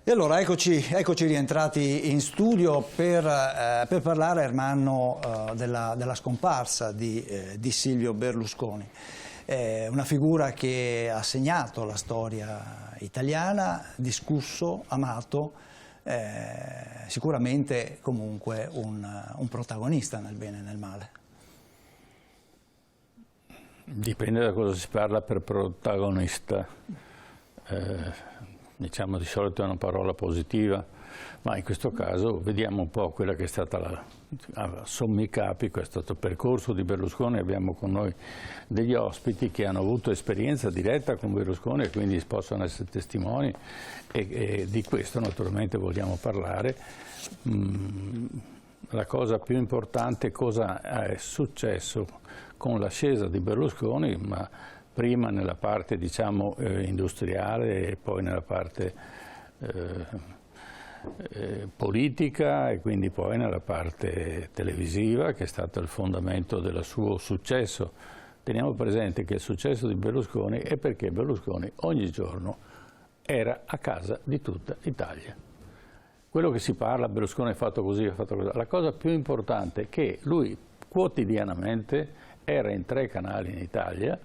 E allora eccoci rientrati in studio per parlare, Ermanno, della scomparsa di Silvio Berlusconi. Una figura che ha segnato la storia italiana, discusso, amato, sicuramente comunque un protagonista nel bene e nel male. Dipende da cosa si parla per protagonista. Diciamo di solito è una parola positiva, ma in questo caso vediamo un po' quella che è stata a sommi capi, questo è stato il percorso di Berlusconi. Abbiamo con noi degli ospiti che hanno avuto esperienza diretta con Berlusconi e quindi possono essere testimoni e di questo naturalmente vogliamo parlare. La cosa più importante, cosa è successo con l'ascesa di Berlusconi, ma prima nella parte diciamo industriale e poi nella parte politica e quindi poi nella parte televisiva, che è stato il fondamento del suo successo. Teniamo presente che il successo di Berlusconi è perché Berlusconi ogni giorno era a casa di tutta Italia. Quello che si parla, Berlusconi ha fatto così, ha fatto così. La cosa più importante è che lui quotidianamente era in 3 canali in Italia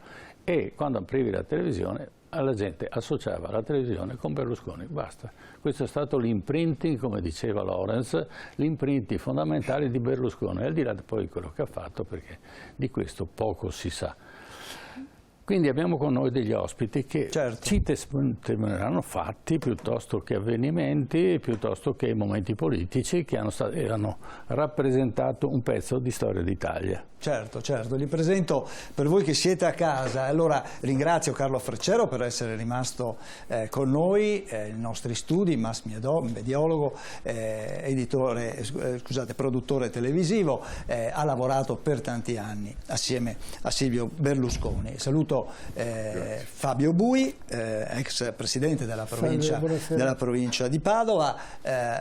e quando aprivi la televisione la gente associava la televisione con Berlusconi, basta. Questo è stato l'imprinting, come diceva Lorenz, l'imprinting fondamentale di Berlusconi, al di là poi di quello che ha fatto, perché di questo poco si sa. Quindi abbiamo con noi degli ospiti che ci testimoniano fatti piuttosto che avvenimenti, piuttosto che momenti politici che hanno rappresentato un pezzo di storia d'Italia. Certo, li presento per voi che siete a casa. Allora ringrazio Carlo Freccero per essere rimasto con noi nei nostri studi, mass mediologo, produttore televisivo, ha lavorato per tanti anni assieme a Silvio Berlusconi. Saluto Fabio Bui, ex presidente della provincia di Padova,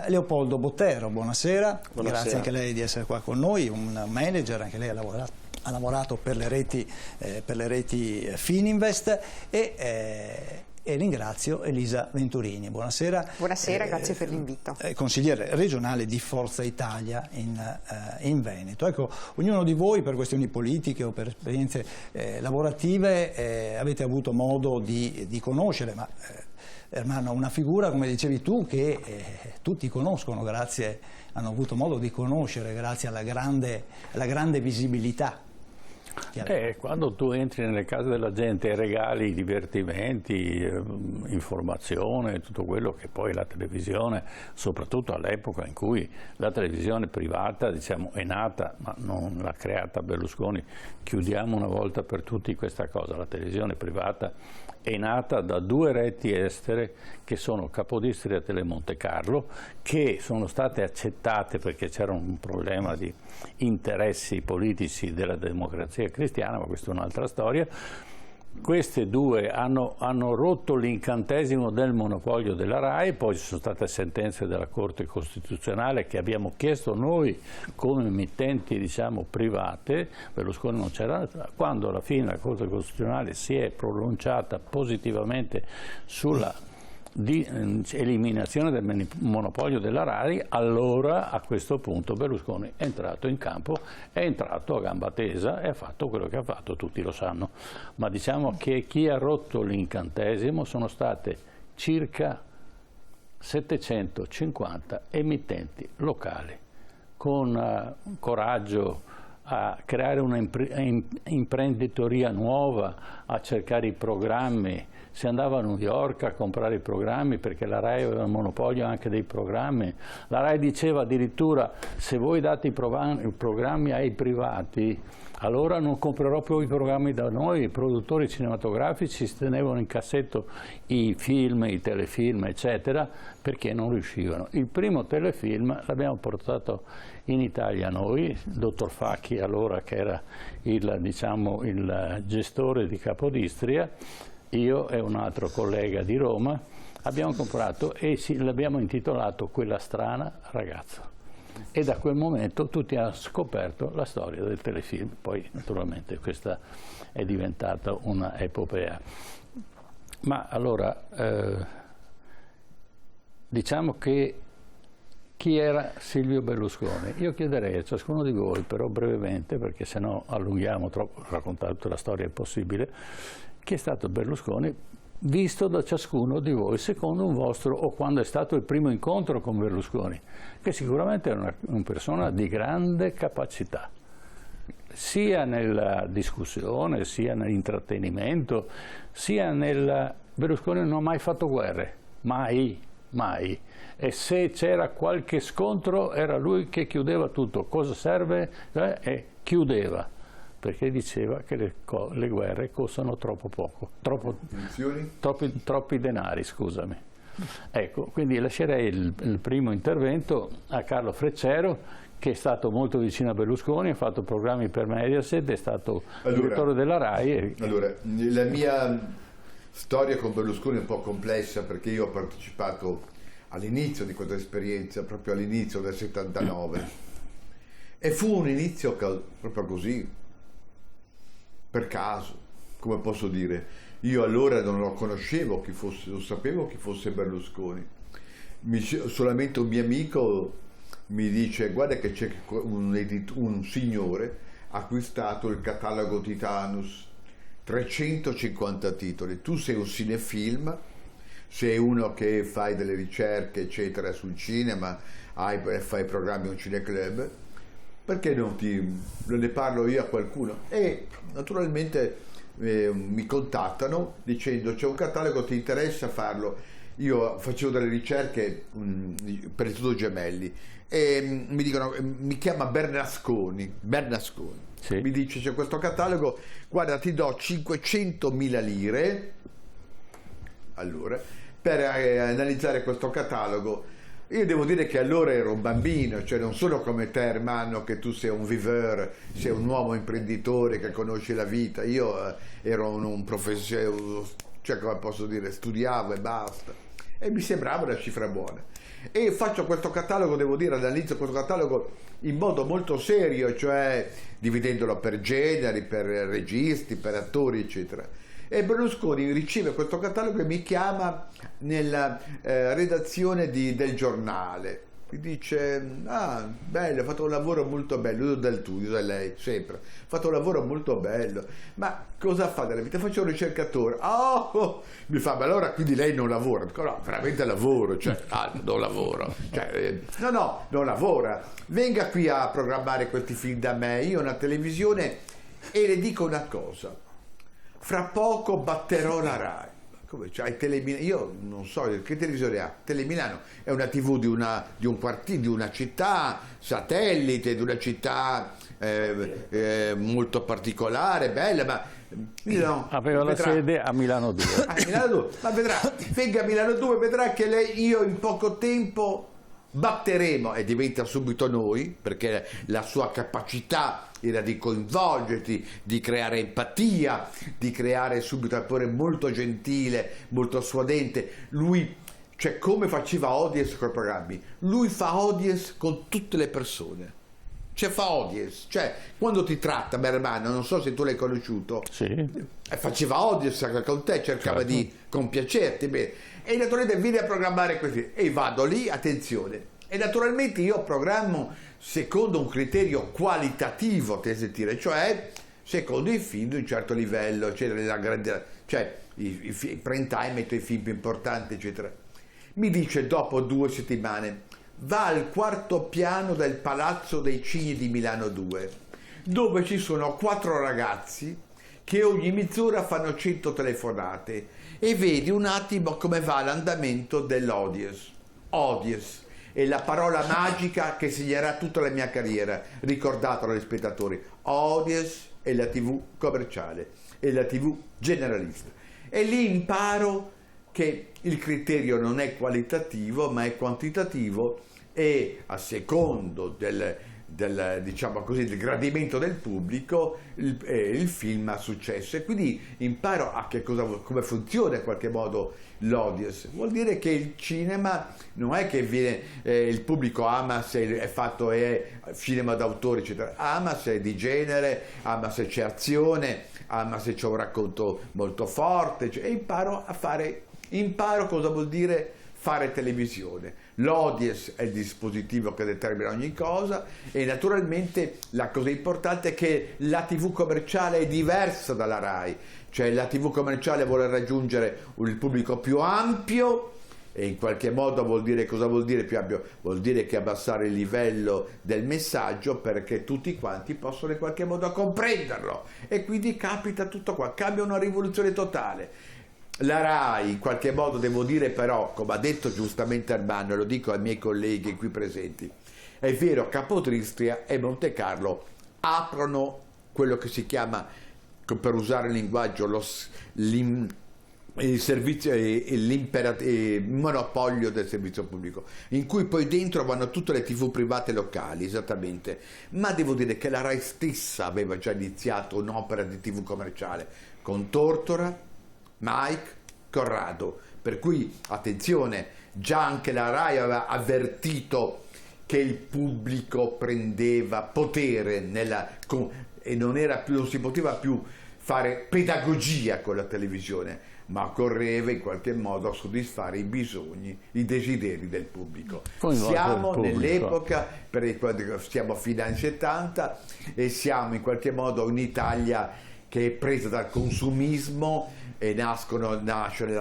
Leopoldo Bottero, buonasera. Grazie anche a lei di essere qua con noi, un manager, anche lei ha lavorato per le reti Fininvest e ringrazio Elisa Venturini. Buonasera. Buonasera, grazie per l'invito. Consigliere regionale di Forza Italia in Veneto. Ecco, ognuno di voi per questioni politiche o per esperienze lavorative avete avuto modo di conoscere, ma Ermanno, una figura, come dicevi tu, che tutti conoscono, hanno avuto modo di conoscere grazie alla grande visibilità. Quando tu entri nelle case della gente regali divertimenti, informazione, tutto quello che poi la televisione, soprattutto all'epoca in cui la televisione privata diciamo, è nata, ma non l'ha creata Berlusconi, chiudiamo una volta per tutti questa cosa, la televisione privata è nata da 2 reti estere che sono Capodistria e Telemonte Carlo, che sono state accettate perché c'era un problema di interessi politici della democrazia cristiana, ma questa è un'altra storia. Queste 2 hanno rotto l'incantesimo del monopolio della RAI, poi ci sono state sentenze della Corte Costituzionale che abbiamo chiesto noi come emittenti diciamo, private, Berlusconi non c'era, quando alla fine la Corte Costituzionale si è pronunciata positivamente sulla di eliminazione del monopolio della RAI, allora a questo punto Berlusconi è entrato in campo, è entrato a gamba tesa e ha fatto quello che ha fatto, tutti lo sanno. Ma diciamo che chi ha rotto l'incantesimo sono state circa 750 emittenti locali, con coraggio a creare un'imprenditoria nuova, a cercare i programmi. Si andava a New York a comprare i programmi perché la RAI aveva il monopolio anche dei programmi. La RAI diceva addirittura: se voi date i programmi ai privati, allora non comprerò più i programmi da noi. I produttori cinematografici si tenevano in cassetto i film, i telefilm, eccetera, perché non riuscivano. Il primo telefilm l'abbiamo portato in Italia noi, il dottor Facchi allora che era il gestore di Capodistria, io e un altro collega di Roma abbiamo comprato e l'abbiamo intitolato Quella strana ragazza. E da quel momento tutti hanno scoperto la storia del telefilm. Poi naturalmente questa è diventata una epopea. Ma allora diciamo che chi era Silvio Berlusconi? Io chiederei a ciascuno di voi, però brevemente, perché sennò allunghiamo troppo, raccontare tutta la storia è impossibile, chi è stato Berlusconi visto da ciascuno di voi secondo un vostro, o quando è stato il primo incontro con Berlusconi, che sicuramente è una persona di grande capacità, sia nella discussione, sia nell'intrattenimento, sia nel... Berlusconi non ha mai fatto guerre, mai, mai. E se c'era qualche scontro era lui che chiudeva tutto. Cosa serve? E chiudeva, perché diceva che le guerre costano troppo poco, troppi denari, scusami. Ecco, quindi lascerei il primo intervento a Carlo Freccero, che è stato molto vicino a Berlusconi, ha fatto programmi per Mediaset, è stato direttore della RAI. Allora, la mia storia con Berlusconi è un po' complessa, perché io ho partecipato all'inizio di questa esperienza, proprio all'inizio del 79, e fu un inizio proprio così, per caso, come posso dire. Io allora non lo conoscevo chi fosse, non sapevo chi fosse Berlusconi. Solamente un mio amico mi dice: guarda che c'è un signore ha acquistato il catalogo Titanus, 350 titoli, tu sei un cinefilm, sei uno che fai delle ricerche eccetera sul cinema, fai programmi a un cineclub, perché non ne parlo io a qualcuno? E naturalmente mi contattano dicendo: c'è un catalogo, ti interessa farlo? Io facevo delle ricerche per l'Istituto Gemelli e mi dicono, mi chiama Bernasconi, sì. Mi dice: c'è questo catalogo, guarda, ti do 500.000 lire allora per analizzare questo catalogo. Io devo dire che allora ero un bambino, cioè non sono come te, Ermanno, che tu sei un viveur, sei un uomo imprenditore che conosce la vita. Io ero un professionista, cioè come posso dire, studiavo e basta, e mi sembrava una cifra buona. E faccio questo catalogo, devo dire, analizzo questo catalogo in modo molto serio, cioè dividendolo per generi, per registi, per attori, eccetera. E Berlusconi riceve questo catalogo e mi chiama nella redazione del giornale. Mi dice: ah, bello, ho fatto un lavoro molto bello, io da lei, sempre. Ho fatto un lavoro molto bello. Ma cosa fa della vita? Faccio un ricercatore. Oh! Mi fa: ma allora quindi lei non lavora? Dico: no, veramente lavoro, cioè, non lavoro. Cioè, no, non lavora. Venga qui a programmare questi film da me, io ho una televisione, e le dico una cosa. Fra poco batterò la RAI. Come, cioè, io non so che televisione ha. Telemilano è una TV di un quartiere, di una città satellite, di una città molto particolare, bella, ma no, aveva la sede a Milano 2. A Milano 2, ma vedrà, venga a Milano 2, vedrà che io in poco tempo batteremo, e diventa subito noi, perché la sua capacità era di coinvolgerti, di creare empatia, di creare subito un attore molto gentile, molto suadente. Lui, cioè, come faceva audience con i programmi, lui fa audience con tutte le persone. Cioè fa audience, cioè quando ti tratta Bermano, non so se tu l'hai conosciuto, sì. Faceva audience con te, cercava certo. Di compiacerti, bene. E naturalmente vieni a programmare questi, e vado lì, attenzione, e naturalmente io programmo secondo un criterio qualitativo, te sentire, cioè secondo i film di un certo livello, cioè i prime time metto i film più importanti, eccetera. Mi dice dopo 2 settimane: va al 4º piano del Palazzo dei Cigni di Milano 2, dove ci sono 4 ragazzi che ogni mezz'ora fanno 100 telefonate, e vedi un attimo come va l'andamento dell'audience. Audience è la parola magica che segnerà tutta la mia carriera. Ricordatelo, spettatori, audience è la TV commerciale, è la TV generalista. E lì imparo che il criterio non è qualitativo ma è quantitativo, e a secondo diciamo così, del gradimento del pubblico il film ha successo. E quindi imparo a come funziona in qualche modo l'audience. Vuol dire che il cinema non è che il pubblico ama se è cinema d'autore, eccetera, ama se è di genere, ama se c'è azione, ama se c'è un racconto molto forte, e imparo cosa vuol dire fare televisione. L'audience è il dispositivo che determina ogni cosa e naturalmente la cosa importante è che la TV commerciale è diversa dalla RAI, cioè la TV commerciale vuole raggiungere il pubblico più ampio e in qualche modo vuol dire, cosa vuol dire più ampio? Vuol dire che abbassare il livello del messaggio perché tutti quanti possono in qualche modo comprenderlo e quindi capita tutto qua, cambia una rivoluzione totale. La RAI in qualche modo, devo dire però, come ha detto giustamente Armando, lo dico ai miei colleghi qui presenti, è vero, Capodistria e Montecarlo aprono quello che si chiama, per usare il linguaggio, il servizio, il monopolio del servizio pubblico, in cui poi dentro vanno tutte le TV private locali, esattamente. Ma devo dire che la RAI stessa aveva già iniziato un'opera di TV commerciale con Tortora, Mike, Corrado, per cui attenzione, già anche la RAI aveva avvertito che il pubblico prendeva potere e non si poteva più fare pedagogia con la televisione, ma occorreva in qualche modo soddisfare i bisogni, i desideri del pubblico. Siamo nell'epoca, siamo a fine anni 70 e siamo in qualche modo in Italia che è presa dal consumismo e nasce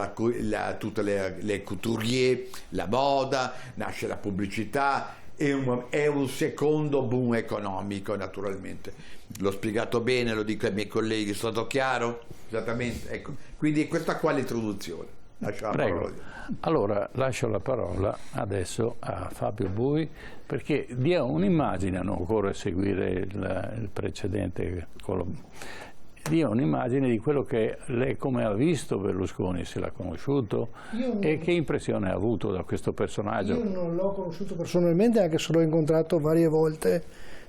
tutte le couturier, la moda, nasce la pubblicità, è un secondo boom economico naturalmente. L'ho spiegato bene, lo dico ai miei colleghi, è stato chiaro? Esattamente, ecco. Quindi questa qua è l'introduzione. Lascio la parola. Allora lascio la parola adesso a Fabio Bui perché dia un'immagine, non occorre seguire il precedente colloquio. Dia un'immagine di quello che lei, come ha visto Berlusconi, se l'ha conosciuto e che impressione ha avuto da questo personaggio. Io non l'ho conosciuto personalmente, anche se l'ho incontrato varie volte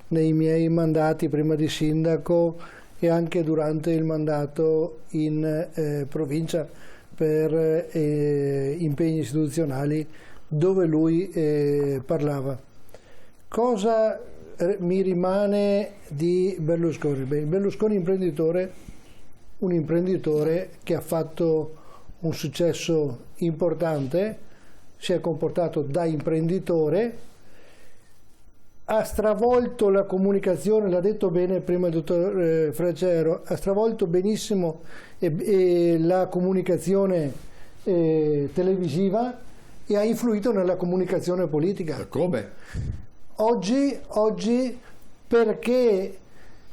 nei miei mandati prima di sindaco e anche durante il mandato in provincia per impegni istituzionali dove lui parlava. Cosa mi rimane di Berlusconi? Beh, Berlusconi un imprenditore che ha fatto un successo importante, si è comportato da imprenditore, ha stravolto la comunicazione, l'ha detto bene prima il dottor Fragero, ha stravolto benissimo la comunicazione televisiva e ha influito nella comunicazione politica. Come? Oggi perché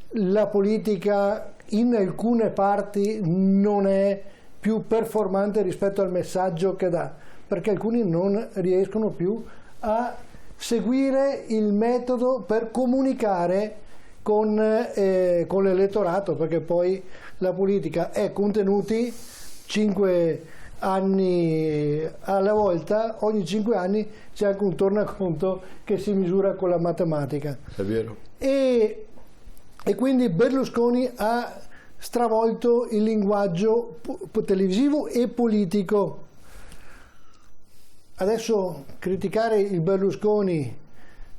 la politica in alcune parti non è più performante rispetto al messaggio che dà? Perché alcuni non riescono più a seguire il metodo per comunicare con l'elettorato, perché poi la politica è contenuti 5 anni alla volta, ogni 5 anni c'è anche un tornaconto che si misura con la matematica. È vero. E quindi Berlusconi ha stravolto il linguaggio televisivo e politico. Adesso criticare il Berlusconi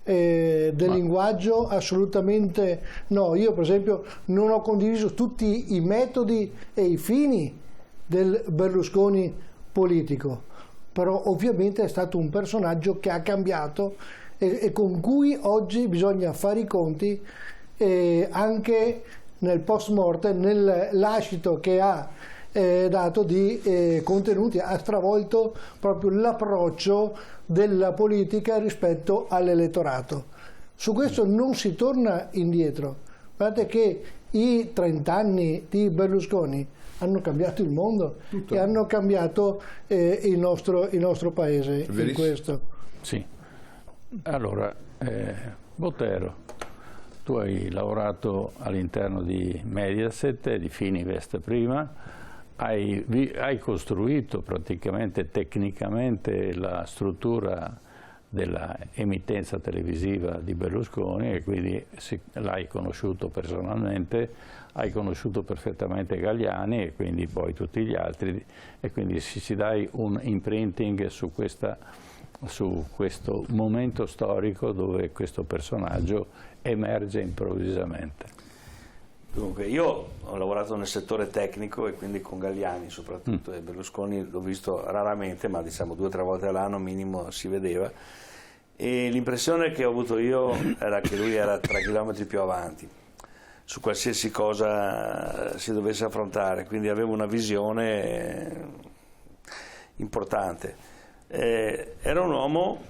del linguaggio assolutamente no. Io per esempio non ho condiviso tutti i metodi e i fini del Berlusconi politico, però ovviamente è stato un personaggio che ha cambiato e con cui oggi bisogna fare i conti anche nel post mortem, nel lascito che ha dato di contenuti, ha stravolto proprio l'approccio della politica rispetto all'elettorato. Su questo non si torna indietro. Guardate che i 30 anni di Berlusconi hanno cambiato il mondo. Tutto. E hanno cambiato il nostro paese in questo. Sì. Allora, Botero, tu hai lavorato all'interno di Mediaset, di Fininvest prima, hai costruito praticamente tecnicamente la struttura della emittenza televisiva di Berlusconi e quindi l'hai conosciuto personalmente, hai conosciuto perfettamente Galliani e quindi poi tutti gli altri e quindi ci dai un imprinting su questo momento storico dove questo personaggio emerge improvvisamente. Dunque, io ho lavorato nel settore tecnico e quindi con Galliani soprattutto, e Berlusconi l'ho visto raramente, ma diciamo 2 o 3 volte all'anno minimo si vedeva, e l'impressione che ho avuto io era che lui era 3 chilometri più avanti su qualsiasi cosa si dovesse affrontare, quindi avevo una visione importante. Era un uomo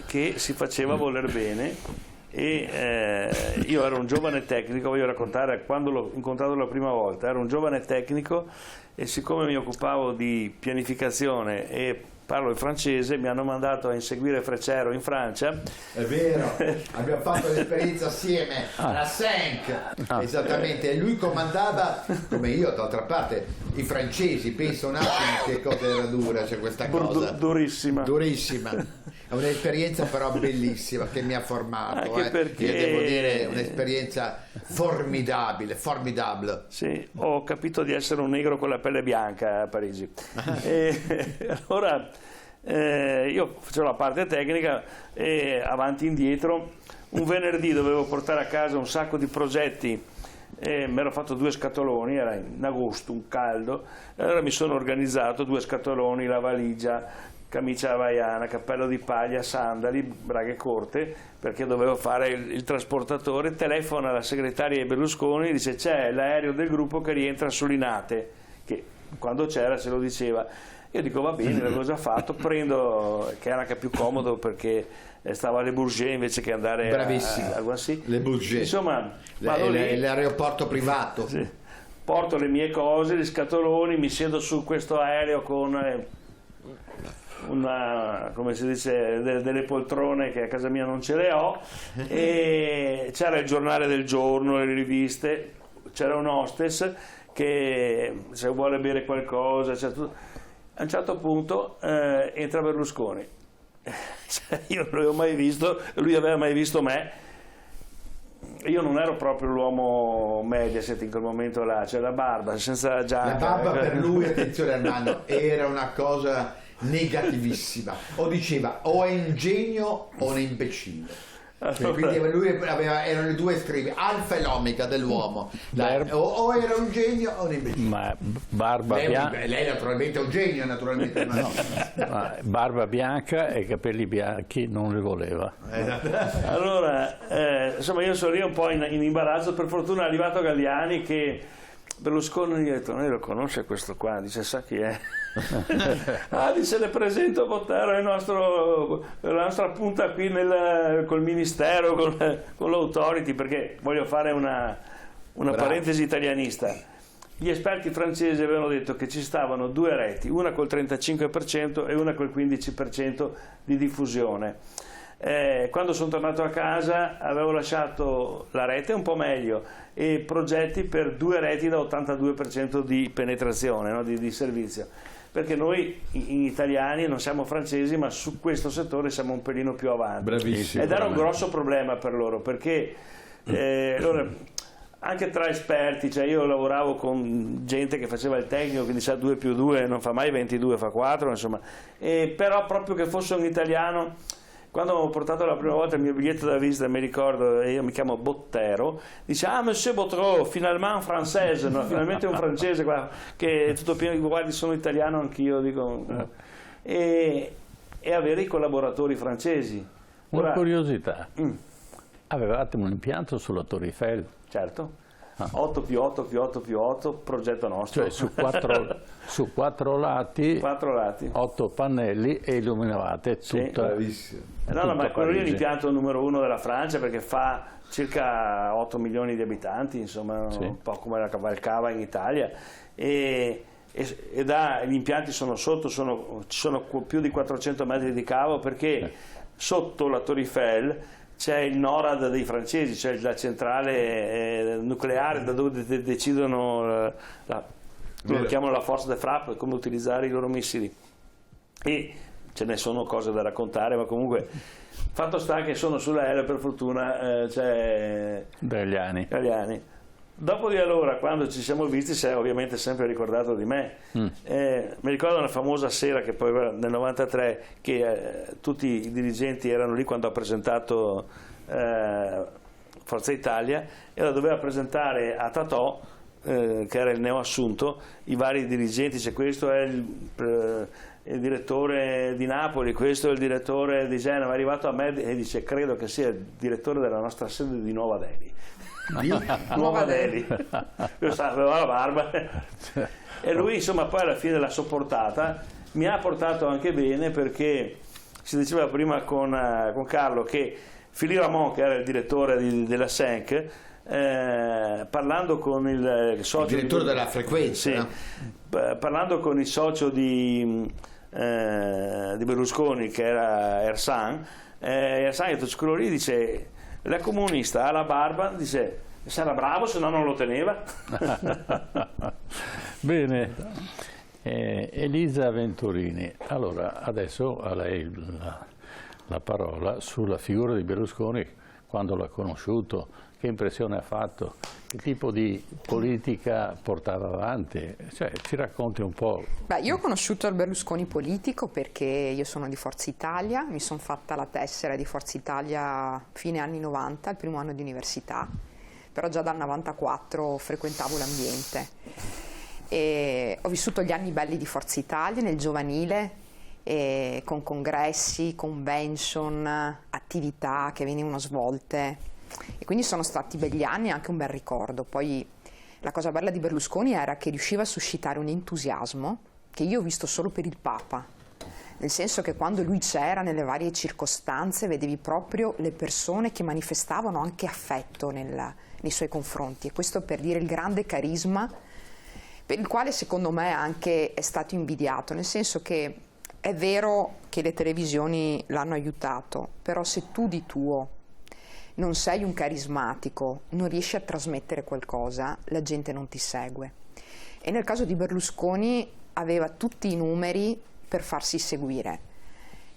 che si faceva voler bene, e io ero un giovane tecnico, voglio raccontare quando l'ho incontrato la prima volta. Ero un giovane tecnico e siccome mi occupavo di pianificazione e parlo il francese, mi hanno mandato a inseguire Freccero in Francia. È vero, abbiamo fatto l'esperienza assieme alla Cinq, esattamente, e lui comandava, come io d'altra parte, i francesi. Pensa un attimo che cosa era dura, c'è questa cosa durissima. È un'esperienza però bellissima che mi ha formato, anche perché io devo dire un'esperienza formidabile. Sì, ho capito di essere un negro con la pelle bianca a Parigi. E allora io facevo la parte tecnica e avanti e indietro. Un venerdì dovevo portare a casa un sacco di progetti e mi ero fatto 2 scatoloni, era in agosto, un caldo, e allora mi sono organizzato 2 scatoloni, la valigia, camicia havaiana, cappello di paglia, sandali, braghe corte, perché dovevo fare il trasportatore. Telefona alla segretaria di Berlusconi e dice: c'è l'aereo del gruppo che rientra su Linate, che quando c'era ce lo diceva. Io dico va bene, l'avevo già fatto, prendo, che era anche più comodo perché stava a Le Bourget invece che andare a Guassy. Le Bourget, insomma, l'aeroporto privato. Sì. Porto le mie cose, gli scatoloni, mi siedo su questo aereo con come si dice, delle poltrone che a casa mia non ce le ho, e c'era il giornale del giorno, le riviste, c'era un hostess che se vuole bere qualcosa, a un certo punto entra Berlusconi. Io non l'avevo mai visto, lui aveva mai visto me. Io non ero proprio l'uomo Mediaset in quel momento là, c'era la barba, senza giacca. La barba per lui, attenzione Armando, era una cosa negativissima, o diceva o è un genio o un imbecille. Quindi lui erano le 2 estremi, alfa e l'omega dell'uomo, o era un genio o un imbecille. Ma barba bianca, lei naturalmente è un genio, naturalmente no. Ma barba bianca e capelli bianchi non li voleva. Allora insomma io sono lì un po' in imbarazzo. Per fortuna è arrivato Galliani, che Berlusconi gli ha detto: lei lo conosce questo qua? Dice: sa chi è? Dice: le presento Bottero, è la nostra punta qui col ministero, con l'autority, perché voglio fare una parentesi italianista. Gli esperti francesi avevano detto che ci stavano 2 reti, una col 35% e una col 15% di diffusione. Quando sono tornato a casa avevo lasciato la rete un po' meglio e progetti per 2 reti da 82% di penetrazione, no? di servizio, perché noi italiani non siamo francesi, ma su questo settore siamo un pelino più avanti. Bravissimo. Ed era un grosso problema per loro, perché allora, anche tra esperti, cioè io lavoravo con gente che faceva il tecnico, quindi sa 2 più 2 non fa mai 22, fa 4, insomma, però proprio che fosse un italiano. Quando ho portato la prima volta il mio biglietto da visita, mi ricordo, io mi chiamo Bottero, dice: Monsieur Bottero, finalement un francese, no? Finalmente un francese qua, che è tutto pieno di guardi, sono italiano anch'io, dico. E avere i collaboratori francesi. Una curiosità, avevate un impianto sulla Torre Eiffel? Certo. 8 più 8 più 8 più 8, progetto nostro. Cioè su 4 lati, 4 lati, 8 pannelli e illuminavate tutta. Bravissimo. No, ma quello lì è l'impianto numero 1 della Francia, perché fa circa 8 milioni di abitanti, insomma, un po' come la cavalcava in Italia. Gli impianti sono sotto, ci sono più di 400 metri di cavo, perché sotto la Torre Eiffel c'è il NORAD dei francesi, cioè la centrale nucleare da dove decidono, lo chiamano la force de frappe, come utilizzare i loro missili. E ce ne sono cose da raccontare, ma comunque fatto sta che sono sull'aereo, per fortuna c'è Galliani. Dopo di allora, quando ci siamo visti, si è ovviamente sempre ricordato di me. Mi ricordo una famosa sera, che poi nel 93, che tutti i dirigenti erano lì quando ho presentato Forza Italia, e la doveva presentare a Tatò, che era il neoassunto, i vari dirigenti, cioè questo è il direttore di Napoli, questo è il direttore di Genova. È arrivato a me e dice: credo che sia il direttore della nostra sede di Nuova Delhi. Nuova Delhi. Io avevo la barba. E lui, insomma, poi alla fine l'ha sopportata. Mi ha portato anche bene, perché si diceva prima con Carlo che Philippe Ramon, che era il direttore della Senc, parlando con il socio, il direttore della frequenza, sì, no? Parlando con il socio di Berlusconi, che era Ersan, ha detto: quello lì, dice, lei comunista, ha la barba, dice, sarà bravo, se no non lo teneva. Bene, Elisa Venturini, allora adesso a lei la parola sulla figura di Berlusconi, quando l'ha conosciuto, che impressione ha fatto, che tipo di politica portava avanti, cioè, ci racconti un po'. Beh, io ho conosciuto il Berlusconi politico perché io sono di Forza Italia, mi sono fatta la tessera di Forza Italia fine anni 90, il primo anno di università, però già dal 94 frequentavo l'ambiente e ho vissuto gli anni belli di Forza Italia nel giovanile, con congressi, convention, attività che venivano svolte, e quindi sono stati begli anni e anche un bel ricordo. Poi la cosa bella di Berlusconi era che riusciva a suscitare un entusiasmo che io ho visto solo per il Papa, nel senso che quando lui c'era nelle varie circostanze vedevi proprio le persone che manifestavano anche affetto nei suoi confronti, e questo per dire il grande carisma, per il quale secondo me anche è stato invidiato, nel senso che è vero che le televisioni l'hanno aiutato, però se tu di tuo non sei un carismatico, non riesci a trasmettere qualcosa, la gente non ti segue. E nel caso di Berlusconi aveva tutti i numeri per farsi seguire.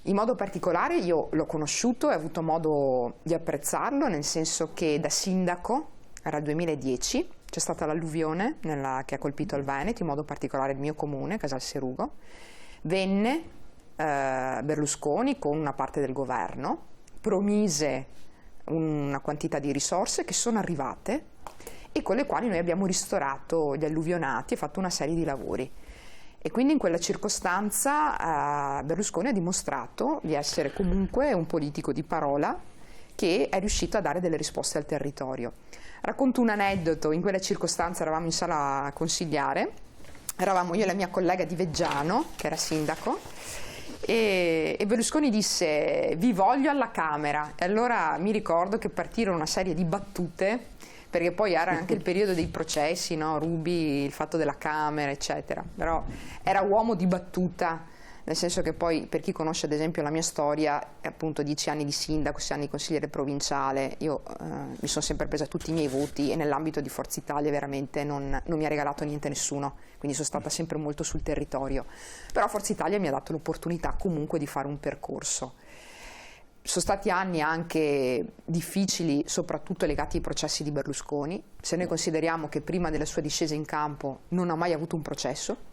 In modo particolare io l'ho conosciuto e ho avuto modo di apprezzarlo, nel senso che da sindaco, era il 2010, c'è stata l'alluvione che ha colpito il Veneto, in modo particolare il mio comune, Casalserugo. Venne Berlusconi con una parte del governo, promise una quantità di risorse che sono arrivate e con le quali noi abbiamo ristorato gli alluvionati e fatto una serie di lavori. E quindi in quella circostanza Berlusconi ha dimostrato di essere comunque un politico di parola che è riuscito a dare delle risposte al territorio. Racconto un aneddoto: in quella circostanza eravamo in sala a consigliare, eravamo io e la mia collega di Veggiano, che era sindaco, e Berlusconi disse: vi voglio alla Camera. E allora mi ricordo che partirono una serie di battute, perché poi era anche il periodo dei processi, no? Rubi, il fatto della Camera, eccetera. Però era uomo di battuta, nel senso che poi, per chi conosce ad esempio la mia storia, appunto 10 anni di sindaco, 6 anni di consigliere provinciale, io mi sono sempre presa tutti i miei voti e nell'ambito di Forza Italia veramente non mi ha regalato niente nessuno, quindi sono stata sempre molto sul territorio. Però Forza Italia mi ha dato l'opportunità comunque di fare un percorso. Sono stati anni anche difficili, soprattutto legati ai processi di Berlusconi. Se noi consideriamo che prima della sua discesa in campo non ha mai avuto un processo,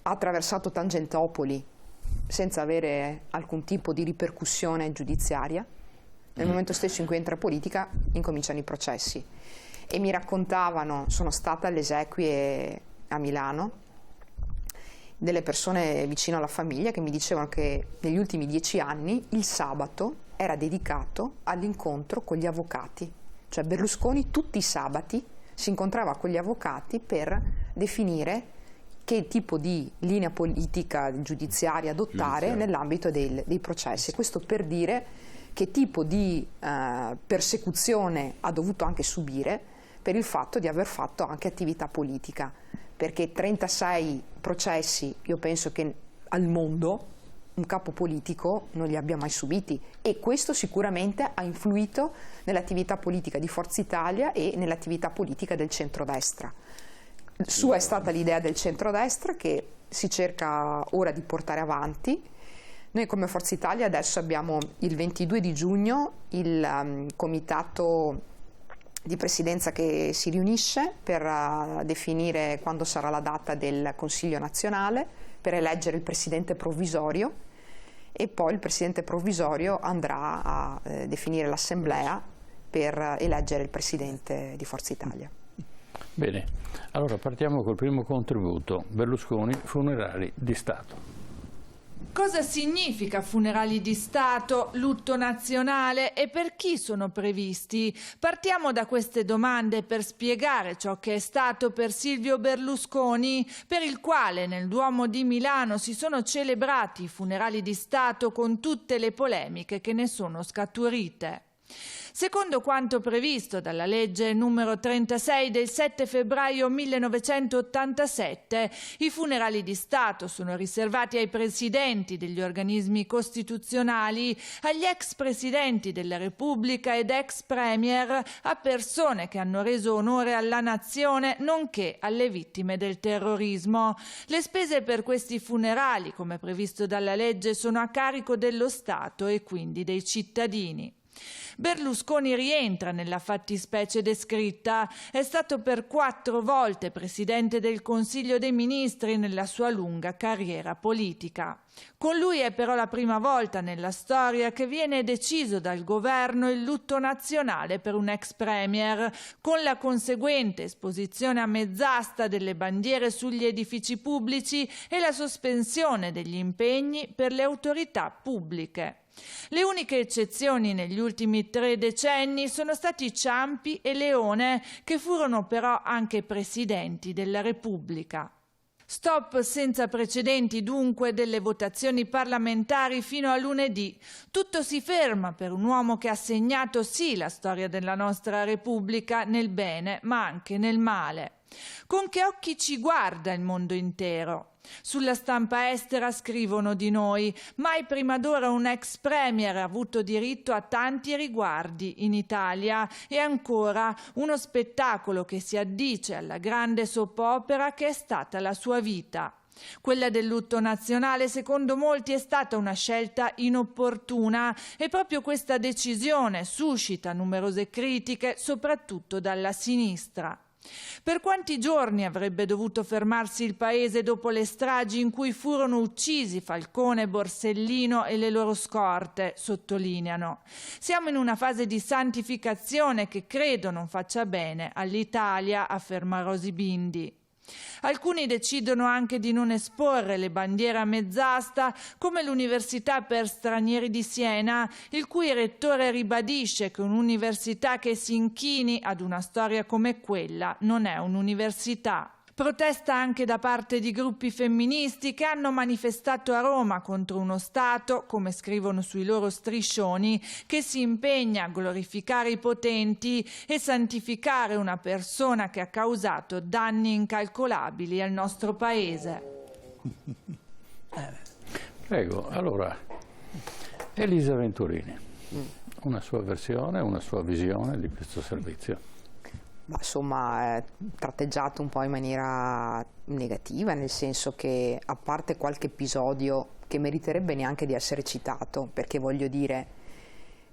ha attraversato Tangentopoli senza avere alcun tipo di ripercussione giudiziaria, nel momento stesso in cui entra politica incominciano i processi. E mi raccontavano, sono stata alle esequie a Milano, delle persone vicino alla famiglia che mi dicevano che negli ultimi 10 anni il sabato era dedicato all'incontro con gli avvocati, cioè Berlusconi tutti i sabati si incontrava con gli avvocati per definire che tipo di linea politica giudiziaria adottare nell'ambito dei processi. Questo per dire che tipo di persecuzione ha dovuto anche subire per il fatto di aver fatto anche attività politica, perché 36 processi, io penso che al mondo un capo politico non li abbia mai subiti, e questo sicuramente ha influito nell'attività politica di Forza Italia e nell'attività politica del centrodestra. Sua è stata l'idea del centrodestra che si cerca ora di portare avanti. Noi come Forza Italia adesso abbiamo il 22 di giugno il comitato di presidenza che si riunisce per definire quando sarà la data del Consiglio nazionale, per eleggere il presidente provvisorio, e poi il presidente provvisorio andrà a definire l'assemblea per eleggere il Presidente di Forza Italia. Bene, allora partiamo col primo contributo. Berlusconi, funerali di Stato. Cosa significa funerali di Stato, lutto nazionale e per chi sono previsti? Partiamo da queste domande per spiegare ciò che è stato per Silvio Berlusconi, per il quale nel Duomo di Milano si sono celebrati i funerali di Stato con tutte le polemiche che ne sono scaturite. Secondo quanto previsto dalla legge numero 36 del 7 febbraio 1987, i funerali di Stato sono riservati ai presidenti degli organismi costituzionali, agli ex presidenti della Repubblica ed ex premier, a persone che hanno reso onore alla nazione, nonché alle vittime del terrorismo. Le spese per questi funerali, come previsto dalla legge, sono a carico dello Stato e quindi dei cittadini. Berlusconi rientra nella fattispecie descritta, è stato per 4 volte Presidente del Consiglio dei Ministri nella sua lunga carriera politica. Con lui è però la prima volta nella storia che viene deciso dal governo il lutto nazionale per un ex premier, con la conseguente esposizione a mezz'asta delle bandiere sugli edifici pubblici e la sospensione degli impegni per le autorità pubbliche. Le uniche eccezioni negli ultimi 3 decenni sono stati Ciampi e Leone, che furono però anche presidenti della Repubblica. Stop senza precedenti dunque delle votazioni parlamentari fino a lunedì. Tutto si ferma per un uomo che ha segnato sì la storia della nostra Repubblica nel bene ma anche nel male. Con che occhi ci guarda il mondo intero? Sulla stampa estera scrivono di noi: mai prima d'ora un ex premier ha avuto diritto a tanti riguardi in Italia, e ancora uno spettacolo che si addice alla grande soap opera che è stata la sua vita. Quella del lutto nazionale, secondo molti, è stata una scelta inopportuna e proprio questa decisione suscita numerose critiche, soprattutto dalla sinistra. Per quanti giorni avrebbe dovuto fermarsi il paese dopo le stragi in cui furono uccisi Falcone, Borsellino e le loro scorte, sottolineano. Siamo in una fase di santificazione che credo non faccia bene all'Italia, afferma Rosy Bindi. Alcuni decidono anche di non esporre le bandiere a mezz'asta, come l'Università per Stranieri di Siena, il cui rettore ribadisce che un'università che si inchini ad una storia come quella non è un'università. Protesta anche da parte di gruppi femministi che hanno manifestato a Roma contro uno Stato, come scrivono sui loro striscioni, che si impegna a glorificare i potenti e santificare una persona che ha causato danni incalcolabili al nostro paese. Prego, allora, Elisa Venturini, una sua versione, una sua visione di questo servizio. Insomma, è tratteggiato un po' in maniera negativa, nel senso che, a parte qualche episodio che meriterebbe neanche di essere citato, perché voglio dire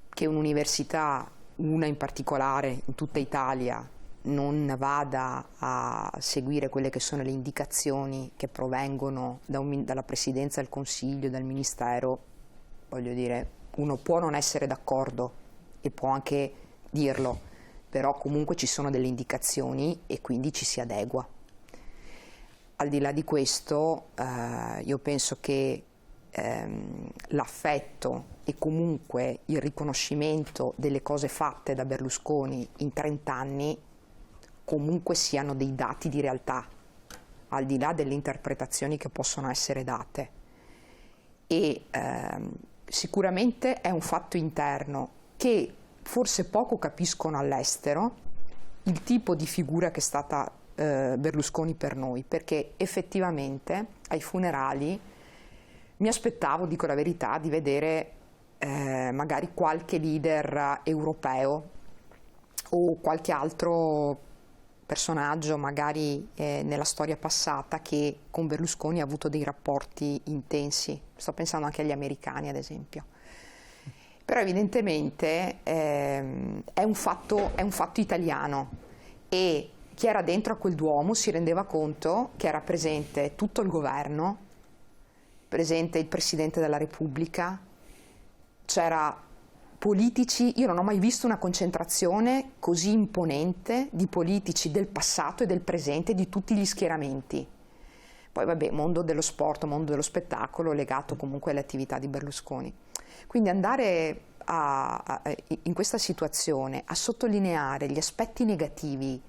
che un'università, una in particolare in tutta Italia, non vada a seguire quelle che sono le indicazioni che provengono dalla Presidenza del Consiglio, dal Ministero, voglio dire, uno può non essere d'accordo e può anche dirlo, però comunque ci sono delle indicazioni e quindi ci si adegua. Al di là di questo, io penso che l'affetto e comunque il riconoscimento delle cose fatte da Berlusconi in 30 anni comunque siano dei dati di realtà, al di là delle interpretazioni che possono essere date. E sicuramente è un fatto interno che forse poco capiscono all'estero, il tipo di figura che è stata Berlusconi per noi, perché effettivamente ai funerali mi aspettavo, dico la verità, di vedere magari qualche leader europeo o qualche altro personaggio magari nella storia passata che con Berlusconi ha avuto dei rapporti intensi. Sto pensando anche agli americani, ad esempio. Però evidentemente è un fatto italiano, e chi era dentro a quel Duomo si rendeva conto che era presente tutto il governo, presente il Presidente della Repubblica, c'era politici, io non ho mai visto una concentrazione così imponente di politici del passato e del presente di tutti gli schieramenti. Poi vabbè, mondo dello sport, mondo dello spettacolo legato comunque alle attività di Berlusconi. Quindi andare in questa situazione a sottolineare gli aspetti negativi,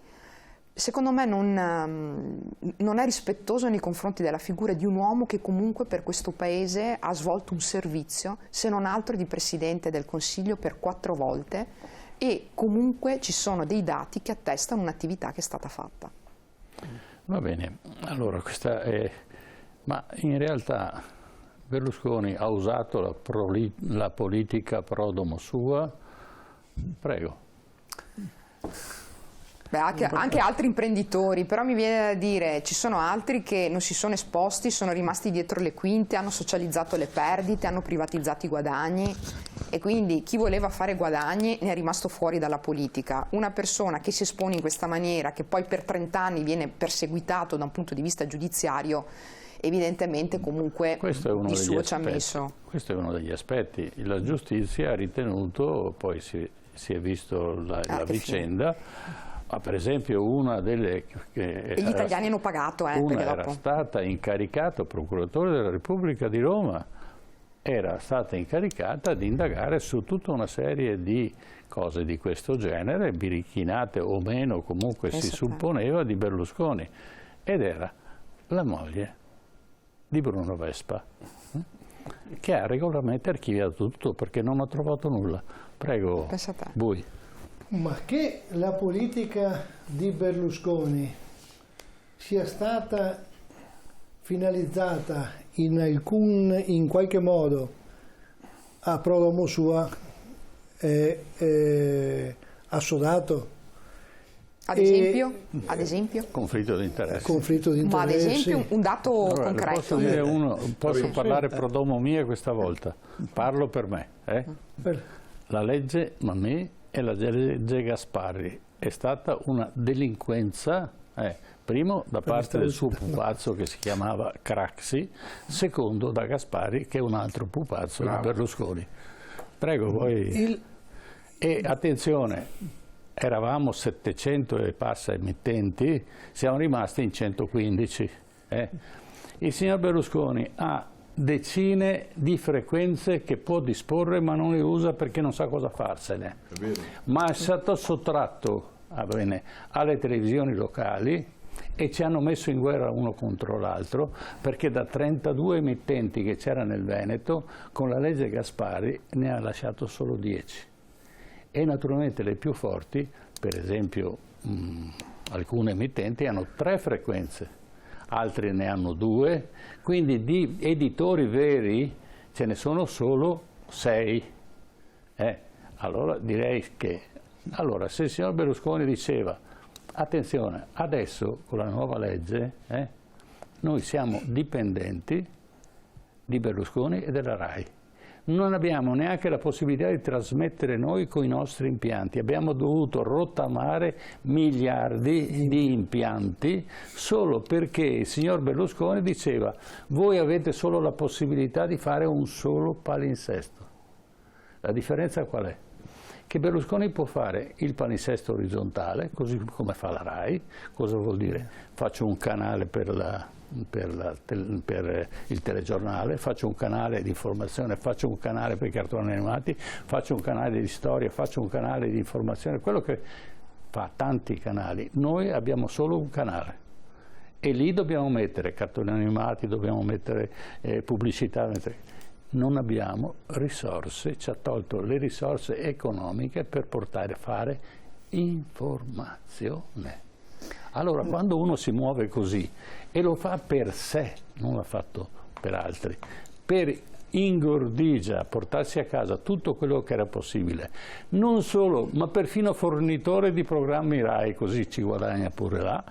secondo me non è rispettoso nei confronti della figura di un uomo che comunque per questo Paese ha svolto un servizio, se non altro di Presidente del Consiglio per 4 volte, e comunque ci sono dei dati che attestano un'attività che è stata fatta. Va bene, allora questa è... ma in realtà Berlusconi ha usato la politica pro domo sua? Prego. Beh, anche altri imprenditori, però mi viene da dire, ci sono altri che non si sono esposti, sono rimasti dietro le quinte, hanno socializzato le perdite, hanno privatizzato i guadagni, e quindi chi voleva fare guadagni ne è rimasto fuori dalla politica. Una persona che si espone in questa maniera, che poi per 30 anni viene perseguitato da un punto di vista giudiziario, evidentemente comunque di suo ci ha messo. Questo è uno degli aspetti. La giustizia ha ritenuto, poi si è visto la vicenda, ma per esempio una delle... e gli italiani hanno pagato. Una era stata incaricata, procuratore della Repubblica di Roma, era stata incaricata di indagare su tutta una serie di cose di questo genere, birichinate o meno, comunque si supponeva, di Berlusconi, ed era la moglie di Bruno Vespa, che ha regolarmente archiviato tutto perché non ha trovato nulla. Prego, Bui. Ma che la politica di Berlusconi sia stata finalizzata in qualche modo a pro domo sua è assodato. Ad esempio? Conflitto di interessi. Ma ad esempio un dato concreto. Posso parlare pro domo mia questa volta? Parlo per me. La legge Mammì e la legge Gasparri è stata una delinquenza, primo da parte del suo pupazzo che si chiamava Craxi, secondo da Gasparri che è un altro pupazzo di Berlusconi. Prego, voi. E attenzione, eravamo 700 e passa emittenti, siamo rimasti in 115. Il signor Berlusconi ha decine di frequenze che può disporre ma non le usa perché non sa cosa farsene. Ma è stato sottratto alle televisioni locali e ci hanno messo in guerra uno contro l'altro perché da 32 emittenti che c'era nel Veneto con la legge Gasparri ne ha lasciato solo 10. E naturalmente le più forti, per esempio alcune emittenti hanno 3 frequenze, altri ne hanno 2, quindi di editori veri ce ne sono solo 6. Allora direi che, se il signor Berlusconi diceva, attenzione, adesso con la nuova legge noi siamo dipendenti di Berlusconi e della RAI. Non abbiamo neanche la possibilità di trasmettere noi con i nostri impianti, abbiamo dovuto rottamare miliardi di impianti solo perché il signor Berlusconi diceva voi avete solo la possibilità di fare un solo palinsesto. La differenza qual è? Che Berlusconi può fare il palinsesto orizzontale, così come fa la RAI. Cosa vuol dire? Faccio un canale per il telegiornale, faccio un canale di informazione, faccio un canale per i cartoni animati, faccio un canale di storia, faccio un canale di informazione, quello che fa tanti canali. Noi abbiamo solo un canale e lì dobbiamo mettere cartoni animati, dobbiamo mettere pubblicità. Non abbiamo risorse, ci ha tolto le risorse economiche per portare a fare informazione. Allora, quando uno si muove così e lo fa per sé, non l'ha fatto per altri, per ingordigia, portarsi a casa tutto quello che era possibile, non solo, ma perfino fornitore di programmi RAI, così ci guadagna pure là,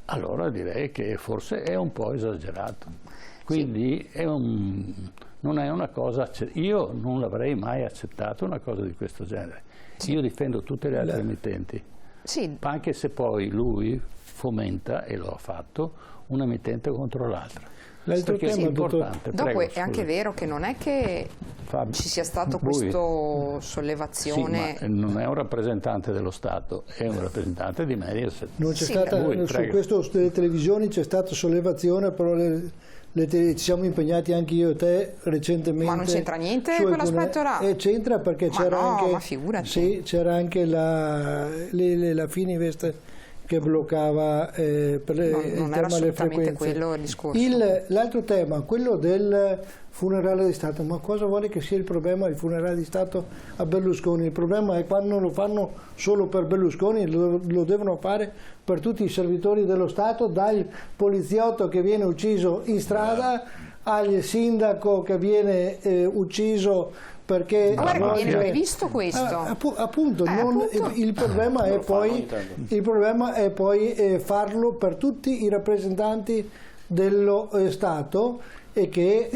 allora direi che forse è un po' esagerato. Quindi non è una cosa, io non l'avrei mai accettato una cosa di questo genere. Io difendo tutte le altre emittenti, anche se poi lui fomenta, e lo ha fatto, un emittente contro l'altra. L'altro tema, è importante. Dopo Prego, è anche vero che non è che ci sia stato questo sollevazione. Sì, ma non è un rappresentante dello Stato, è un rappresentante di Mediaset. Non c'è stata, su questo sulle televisioni c'è stata sollevazione, però ci siamo impegnati anche io e te recentemente. Ma non c'entra niente quell'aspetto là? C'entra perché c'era anche la Fininvest che bloccava per non era assolutamente quello il discorso. L'altro tema, quello del funerale di Stato, ma cosa vuole che sia il problema del funerale di Stato a Berlusconi? Il problema è quando non lo fanno solo per Berlusconi, lo devono fare per tutti i servitori dello Stato, dal poliziotto che viene ucciso in strada al sindaco che viene ucciso perché guarda, viene previsto questo. Appunto. Il problema è poi farlo per tutti i rappresentanti dello Stato. Ma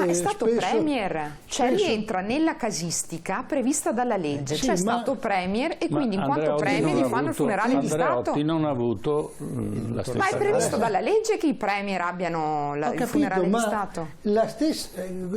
è stato premier, rientra nella casistica prevista dalla legge, Stato premier e quindi in quanto premier gli fanno il funerale di Stato. Andreotti non ha avuto la stessa. Ma è previsto dalla legge che i premier abbiano il funerale di Stato?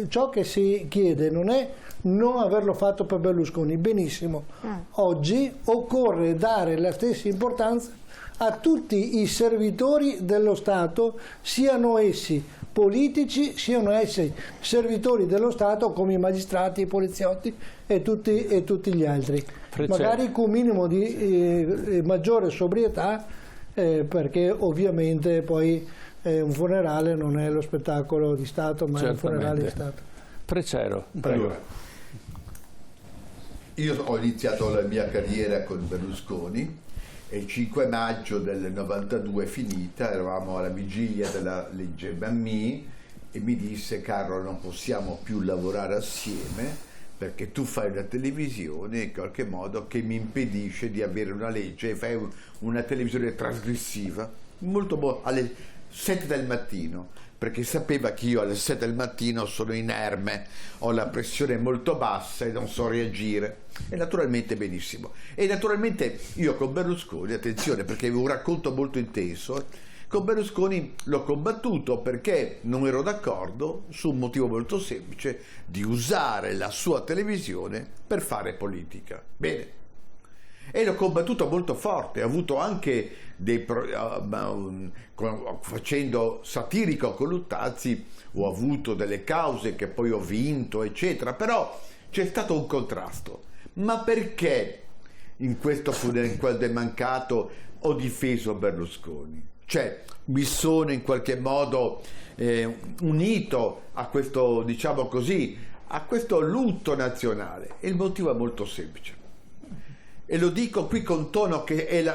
Ciò che si chiede non è non averlo fatto per Berlusconi, benissimo. Oggi occorre dare la stessa importanza a tutti i servitori dello Stato, siano essi politici, siano essi servitori dello Stato come i magistrati, i poliziotti e tutti gli altri. Magari con un minimo di maggiore sobrietà, perché ovviamente poi un funerale non è lo spettacolo di Stato, ma è un funerale di Stato. Freccero, prego. Allora, io ho iniziato la mia carriera con Berlusconi e il 5 maggio del 92 è finita, eravamo alla vigilia della legge Mammì e mi disse: Carlo, non possiamo più lavorare assieme perché tu fai una televisione in qualche modo che mi impedisce di avere una legge e fai una televisione trasgressiva alle 7 del mattino, perché sapeva che io alle 7 del mattino sono inerme, ho la pressione molto bassa e non so reagire. E naturalmente benissimo. E naturalmente io con Berlusconi, attenzione perché avevo un racconto molto intenso, con Berlusconi l'ho combattuto perché non ero d'accordo su un motivo molto semplice, di usare la sua televisione per fare politica. Bene. E l'ho combattuto molto forte, ho avuto anche facendo satirico con Luttazzi, ho avuto delle cause che poi ho vinto, eccetera, però c'è stato un contrasto. Ma perché in quel demancato ho difeso Berlusconi? Cioè, mi sono in qualche modo unito a questo, diciamo così, a questo lutto nazionale. E il motivo è molto semplice. E lo dico qui con tono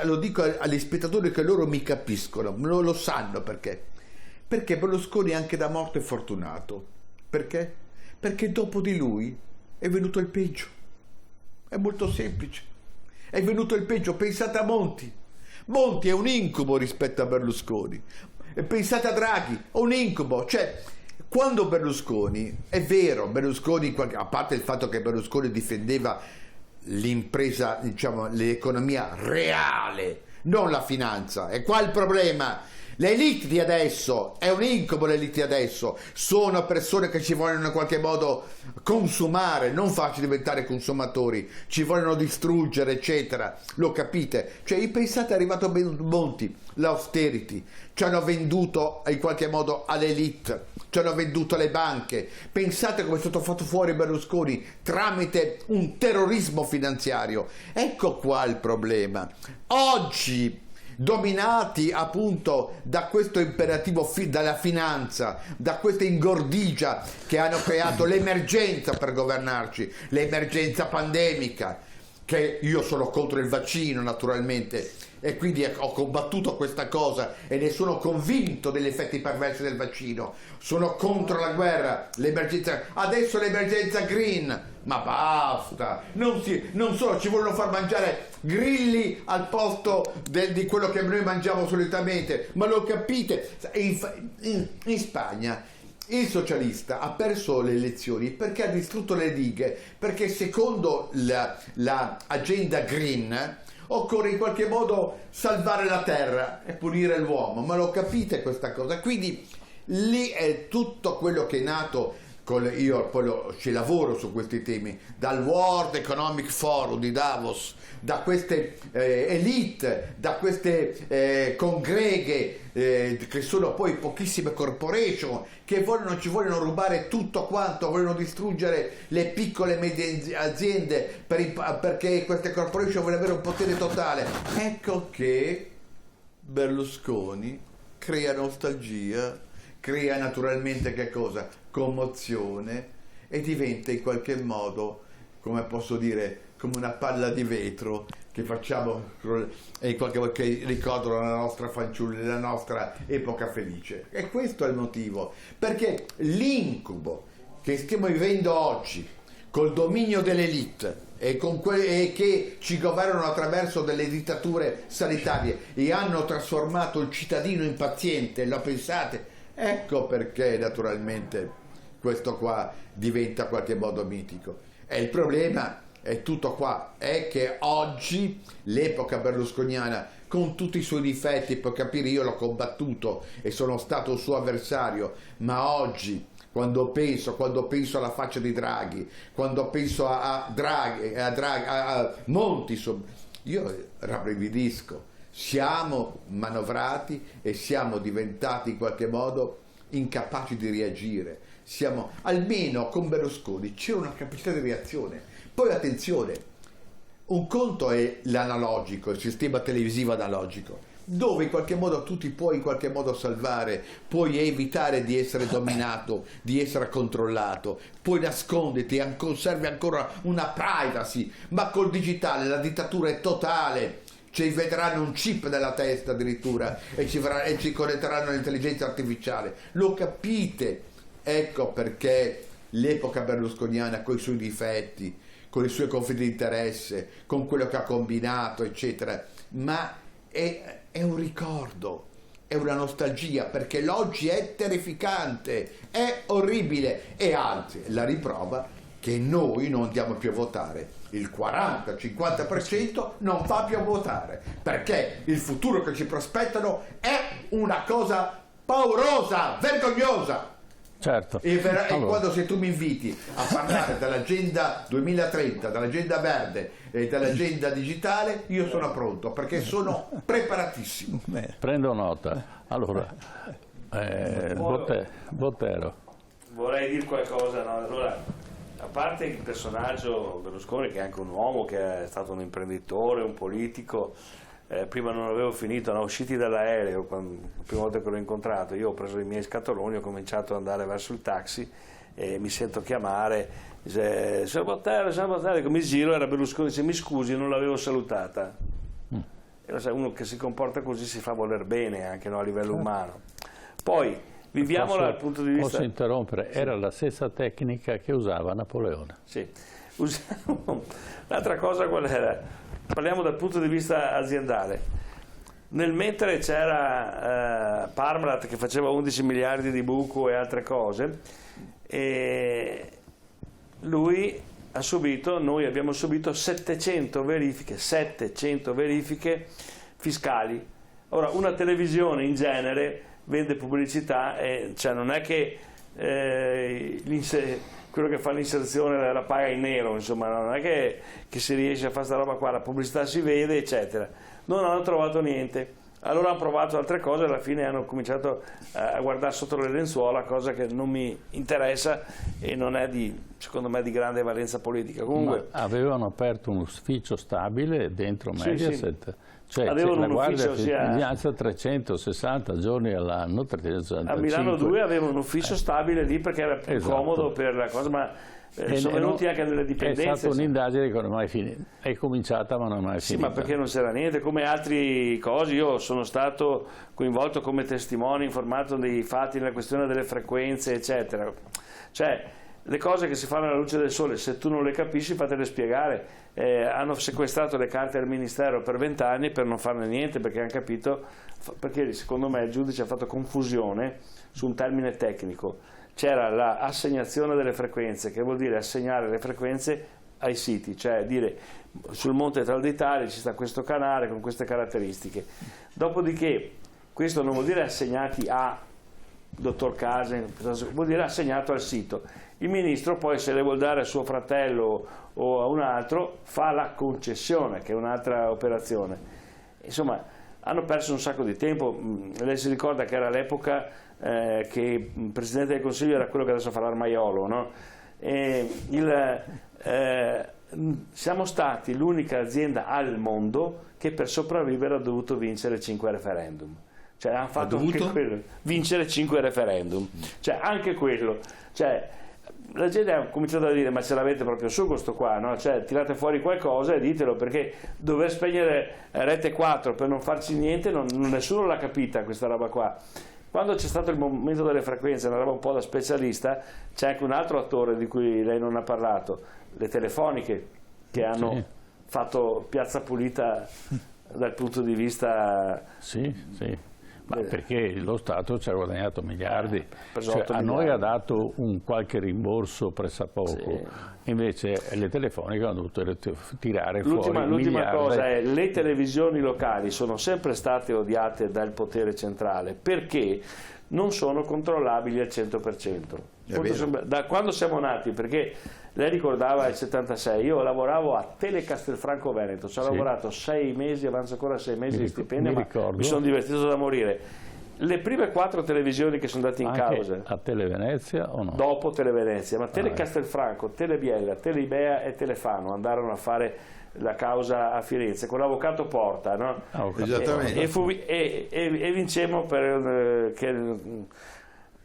lo dico agli spettatori che loro mi capiscono, lo sanno perché. Perché Berlusconi anche da morto è fortunato. Perché? Perché dopo di lui è venuto il peggio. È molto semplice. È venuto il peggio. Pensate a Monti. Monti è un incubo rispetto a Berlusconi. E pensate a Draghi, è un incubo. Cioè, quando Berlusconi, è vero, Berlusconi, a parte il fatto che Berlusconi difendeva l'impresa, diciamo, l'economia reale, non la finanza. E qua il problema. Le elite di adesso, è un incubo l'elite di adesso, sono persone che ci vogliono in qualche modo consumare, non farci diventare consumatori, ci vogliono distruggere, eccetera, lo capite? Cioè, pensate, è arrivato Monti, l'austerity, ci hanno venduto in qualche modo all'elite, ci hanno venduto alle banche, pensate come è stato fatto fuori Berlusconi tramite un terrorismo finanziario. Ecco qua il problema. Oggi, dominati appunto da questo imperativo dalla finanza, da questa ingordigia che hanno creato l'emergenza per governarci, l'emergenza pandemica, che io sono contro il vaccino naturalmente e quindi ho combattuto questa cosa e ne sono convinto degli effetti perversi del vaccino, sono contro la guerra, l'emergenza, adesso l'emergenza green, ma basta, non solo ci vogliono far mangiare grilli al posto di quello che noi mangiamo solitamente, ma lo capite? In Spagna il socialista ha perso le elezioni perché ha distrutto le dighe, perché secondo la agenda green occorre in qualche modo salvare la terra e punire l'uomo, ma lo capite questa cosa? Quindi Lì è tutto quello che è nato. Io poi ci lavoro su questi temi, dal World Economic Forum di Davos, da queste elite, da queste congreghe che sono poi pochissime corporation che ci vogliono rubare tutto quanto, vogliono distruggere le piccole e medie aziende perché queste corporation vogliono avere un potere totale. Ecco che Berlusconi crea nostalgia, crea naturalmente che cosa? Commozione, e diventa in qualche modo, come posso dire, come una palla di vetro che facciamo e in qualche modo che ricordano la nostra fanciulla, la nostra epoca felice. E questo è il motivo, perché l'incubo che stiamo vivendo oggi col dominio dell'elite e che ci governano attraverso delle dittature sanitarie e hanno trasformato il cittadino in paziente, lo pensate? Ecco perché naturalmente questo qua diventa in qualche modo mitico. E il problema è tutto qua, è che oggi l'epoca berlusconiana, con tutti i suoi difetti, per capire, io l'ho combattuto e sono stato un suo avversario, ma oggi quando penso alla faccia di Draghi, quando penso a Monti, io rabbrividisco. Siamo manovrati e siamo diventati in qualche modo incapaci di reagire. Almeno con Berlusconi c'era una capacità di reazione. Poi attenzione, un conto è l'analogico, il sistema televisivo analogico, dove in qualche modo tu ti puoi in qualche modo salvare, puoi evitare di essere dominato, di essere controllato, puoi nasconderti, conservi ancora una privacy, ma col digitale la dittatura è totale. Ci vedranno un chip nella testa addirittura e ci connetteranno all'intelligenza artificiale. Lo capite? Ecco perché l'epoca berlusconiana, con i suoi difetti, con i suoi conflitti di interesse, con quello che ha combinato, eccetera, ma è un ricordo, è una nostalgia, perché l'oggi è terrificante, è orribile, e anzi la riprova che noi non andiamo più a votare. Il 40-50% non va più a votare, perché il futuro che ci prospettano è una cosa paurosa, vergognosa. Certo. E quando se tu mi inviti a parlare dell'agenda 2030, dell'agenda verde e dell'agenda digitale, io sono pronto, perché sono preparatissimo. Prendo nota. Allora, Bottero. Vorrei dire qualcosa, no? Allora, a parte il personaggio Berlusconi, che è anche un uomo, che è stato un imprenditore, un politico, prima non avevo finito, usciti dall'aereo, la prima volta che l'ho incontrato, io ho preso i miei scatoloni, ho cominciato ad andare verso il taxi e mi sento chiamare, dice signor Bottero, dico, mi giro, era Berlusconi, dice mi scusi, non l'avevo salutata. E lo sai, uno che si comporta così si fa voler bene anche, no, a livello umano. Poi viviamola dal punto di vista... Posso interrompere? Era la stessa tecnica che usava Napoleone. Sì. L'altra cosa qual era? Parliamo dal punto di vista aziendale. Mentre c'era Parmalat che faceva 11 miliardi di buco e altre cose, e noi abbiamo subito 700 verifiche fiscali. Ora, una televisione in genere vende pubblicità e cioè non è che quello che fa l'inserzione la paga in nero, insomma, non è che si riesce a fare questa roba qua, la pubblicità si vede, eccetera. Non hanno trovato niente. Allora hanno provato altre cose e alla fine hanno cominciato a guardare sotto le lenzuola, cosa che non mi interessa e non è secondo me di grande valenza politica. Comunque, ma avevano aperto un ufficio stabile dentro Mediaset. Sì. Cioè, avevano la guardia ufficio, 360 giorni all'anno, 365. A Milano 2 aveva un ufficio stabile lì perché era più comodo per la cosa, ma sono venuti anche nelle dipendenze. È stata un'indagine che non è mai finita, è cominciata ma non è mai finita. Sì, ma perché non c'era niente, come altre cose. Io sono stato coinvolto come testimone, informato dei fatti nella questione delle frequenze, eccetera. Cioè, le cose che si fanno alla luce del sole, se tu non le capisci, fatele spiegare. Hanno sequestrato le carte al Ministero per 20 anni per non farne niente, perché hanno capito, perché secondo me il giudice ha fatto confusione su un termine tecnico. C'era l'assegnazione delle frequenze, che vuol dire assegnare le frequenze ai siti, cioè dire sul Monte Tal d'Italia ci sta questo canale con queste caratteristiche. Dopodiché questo non vuol dire assegnati a dottor Casen, vuol dire assegnato al sito. Il ministro poi, se le vuol dare a suo fratello o a un altro, fa la concessione, che è un'altra operazione. Insomma, hanno perso un sacco di tempo. Lei si ricorda che era l'epoca che il Presidente del Consiglio era quello che adesso fa l'Armaiolo, no? Siamo stati l'unica azienda al mondo che per sopravvivere ha dovuto vincere 5 referendum. Cioè hanno fatto anche quello, vincere 5 referendum, cioè anche quello, cioè la gente ha cominciato a dire: ma ce l'avete proprio su questo qua, no? Cioè tirate fuori qualcosa e ditelo, perché dover spegnere Rete 4 per non farci niente, nessuno l'ha capita questa roba qua. Quando c'è stato il momento delle frequenze, una roba un po' da specialista, c'è anche un altro attore di cui lei non ha parlato, le telefoniche, che hanno fatto piazza pulita dal punto di vista... Sì. Ma perché lo Stato ci ha guadagnato miliardi, cioè, a noi miliardi. ha dato un qualche rimborso pressappoco, invece le telefoniche hanno dovuto tirare fuori miliardi. L'ultima cosa è: le televisioni locali sono sempre state odiate dal potere centrale perché non sono controllabili al 100%. Da quando siamo nati, perché lei ricordava il 76, io lavoravo a Telecastelfranco Veneto, ci ho lavorato 6 mesi, avanza ancora 6 mesi di stipendio, ma mi sono divertito da morire. Le prime 4 televisioni che sono andate in causa a Televenezia o no? Dopo Televenezia, ma Telecastelfranco, Telebiella, Teleibea e Telefano andarono a fare la causa a Firenze con l'avvocato Porta, no? Esattamente. E vincemmo che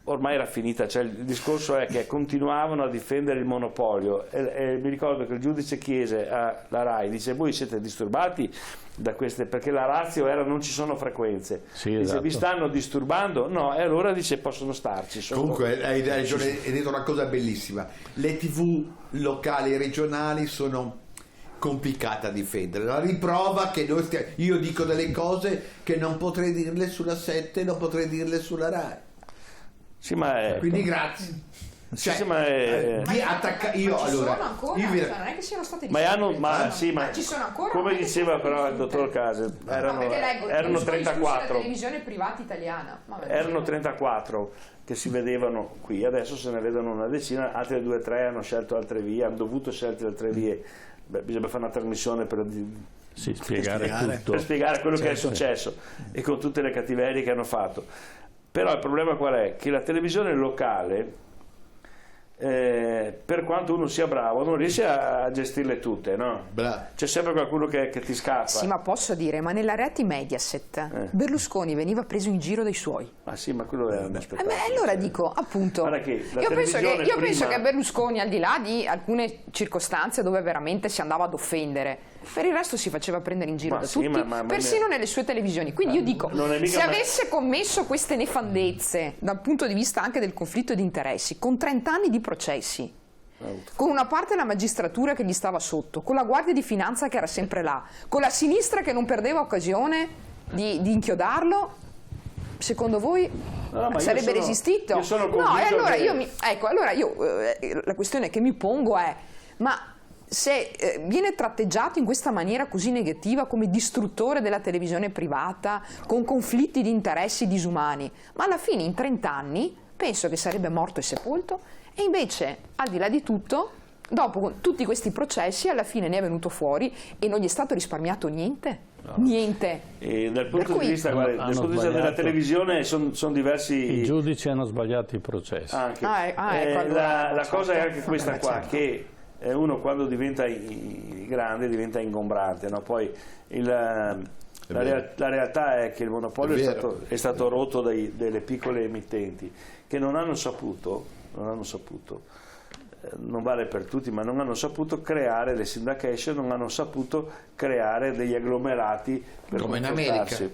ormai era finita, cioè il discorso è che continuavano a difendere il monopolio e mi ricordo che il giudice chiese alla RAI, dice: voi siete disturbati da queste, perché la ratio era non ci sono frequenze, dice: vi stanno disturbando? No, e allora dice: possono starci. Comunque hai ragione, hai detto una cosa bellissima, le TV locali e regionali sono complicate a difendere, la riprova che io dico delle cose che non potrei dirle sulla 7, non potrei dirle sulla RAI. Sì, ma quindi grazie. Cioè, sì, ma io allora sono ancora, non è che siano state ci sono ancora, come diceva però il dottor Casen, erano 34 la televisione privata italiana, erano 34 che si vedevano qui, adesso se ne vedono una decina, altre 2 o 3 hanno scelto altre vie, hanno dovuto scegliere altre vie. Bisogna fare una trasmissione per spiegare tutto, per spiegare quello che è successo e con tutte le cattiverie che hanno fatto. Però il problema qual è? Che la televisione locale, per quanto uno sia bravo, non riesce a gestirle tutte, no? C'è sempre qualcuno che ti scappa. Sì, ma posso dire, ma nella rete Mediaset Berlusconi veniva preso in giro dai suoi. Ma sì, ma quello era un spettacolo. Allora dico, appunto, io penso che Berlusconi, al di là di alcune circostanze dove veramente si andava ad offendere, per il resto si faceva prendere in giro da tutti, persino nelle sue televisioni. Quindi io dico, se avesse commesso queste nefandezze dal punto di vista anche del conflitto di interessi, con 30 anni di processi, con una parte della magistratura che gli stava sotto, con la Guardia di Finanza che era sempre là, con la sinistra che non perdeva occasione di inchiodarlo, secondo voi sarebbe resistito? Io sono allora io la questione che mi pongo è: ma se viene tratteggiato in questa maniera così negativa come distruttore della televisione privata, con conflitti di interessi disumani, ma alla fine in 30 anni penso che sarebbe morto e sepolto, e invece, al di là di tutto, dopo tutti questi processi, alla fine ne è venuto fuori e non gli è stato risparmiato niente. No. Niente. E dal punto di vista della televisione sono diversi. I giudici hanno sbagliato i processi. La cosa è anche questa qua, che uno quando diventa grande diventa ingombrante, no? Poi la realtà è che il monopolio è stato rotto delle piccole emittenti che non hanno saputo, non vale per tutti, ma non hanno saputo creare le syndication, non hanno saputo creare degli agglomerati per confrontarsi.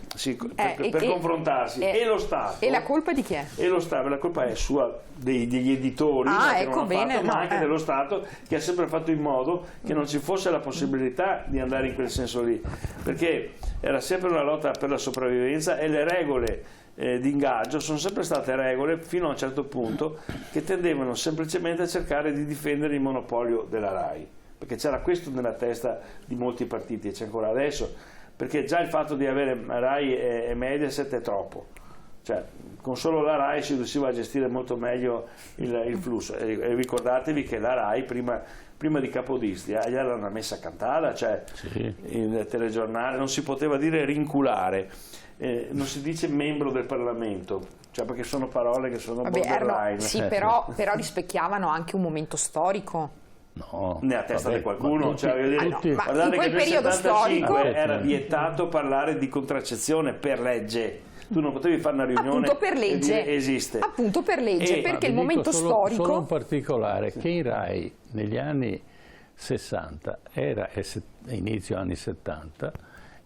Per confrontarsi. E lo Stato. E la colpa di chi è? E lo Stato, la colpa è sua, degli editori, ma anche dello Stato, che ha sempre fatto in modo che non ci fosse la possibilità di andare in quel senso lì, perché era sempre una lotta per la sopravvivenza e le regole di ingaggio sono sempre state regole fino a un certo punto che tendevano semplicemente a cercare di difendere il monopolio della RAI, perché c'era questo nella testa di molti partiti e c'è ancora adesso, perché già il fatto di avere RAI e Mediaset è troppo, Cioè, con solo la RAI si riusciva a gestire molto meglio il flusso. E ricordatevi che la RAI prima di Capodistria era una messa cantata, cioè sì. Il telegiornale non si poteva dire rinculare, non si dice membro del Parlamento, cioè perché sono parole che sono borderline. Sì, però rispecchiavano anche un momento storico. No, ne a testa di qualcuno, ma in quel periodo storico era vietato parlare di contraccezione per legge. Tu non potevi fare una riunione appunto per legge, esiste. Appunto per legge, perché il momento storico... Solo un particolare, che in RAI negli anni 60, inizio anni 70,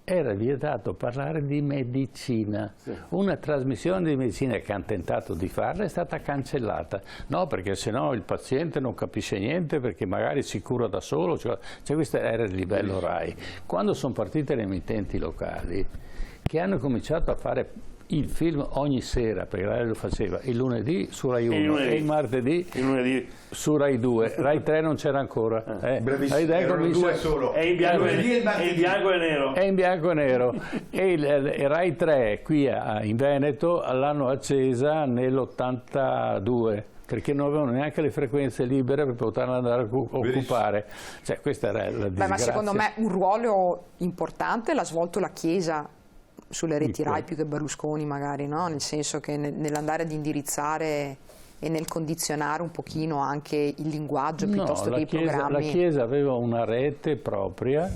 era vietato parlare di medicina. Sì. Una trasmissione di medicina che hanno tentato di farla è stata cancellata. No, perché sennò il paziente non capisce niente, perché magari si cura da solo. Cioè questo era il livello RAI. Quando sono partite le emittenti locali, che hanno cominciato a fare il film ogni sera, perché RAI lo faceva il lunedì su Rai 1 e il martedì su Rai 2, Rai 3 non c'era ancora. Bravissimo, erano due solo. È in bianco e nero. È in bianco e nero. E il Rai 3 qui in Veneto l'hanno accesa nell'82. Perché non avevano neanche le frequenze libere per poterla andare a occupare. Cioè, questa era la disgrazia. Ma secondo me un ruolo importante l'ha svolto la Chiesa sulle reti RAI più che Berlusconi magari, no? Nel senso che nell'andare ad indirizzare e nel condizionare un pochino anche il linguaggio piuttosto che i programmi. La Chiesa aveva una rete propria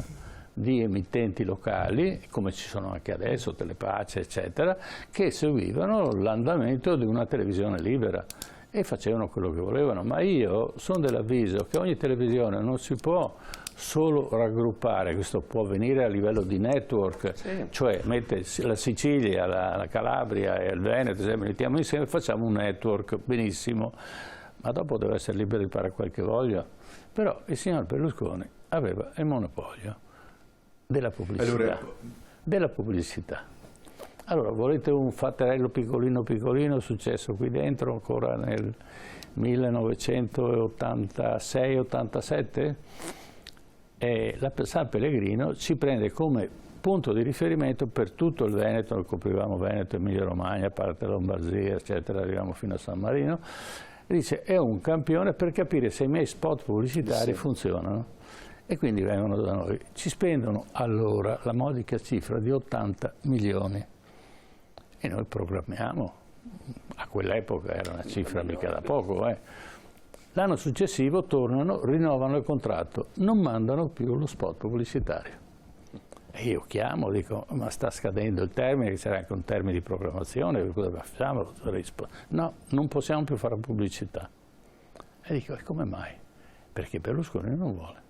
di emittenti locali, come ci sono anche adesso, Telepace eccetera, che seguivano l'andamento di una televisione libera e facevano quello che volevano. Ma io sono dell'avviso che ogni televisione non si può solo raggruppare, questo può avvenire a livello di network, sì. Cioè mette la Sicilia, la Calabria e il Veneto, se mettiamo insieme facciamo un network, benissimo, ma dopo deve essere libero di fare quel che voglia. Però il signor Berlusconi aveva il monopolio della pubblicità. Allora, volete un fatterello piccolino successo qui dentro ancora nel 1986-87? La San Pellegrino ci prende come punto di riferimento per tutto il Veneto, noi coprivamo Veneto, Emilia Romagna, parte Lombardia, eccetera, arriviamo fino a San Marino, e dice è un campione per capire se i miei spot pubblicitari funzionano. E quindi vengono da noi, ci spendono allora la modica cifra di 80 milioni e noi programmiamo, a quell'epoca era una cifra mica da poco, L'anno successivo tornano, rinnovano il contratto, non mandano più lo spot pubblicitario. E io chiamo, dico, ma sta scadendo il termine, che c'era anche un termine di programmazione, cosa facciamo? No, non possiamo più fare pubblicità. E dico, e come mai? Perché Berlusconi non vuole.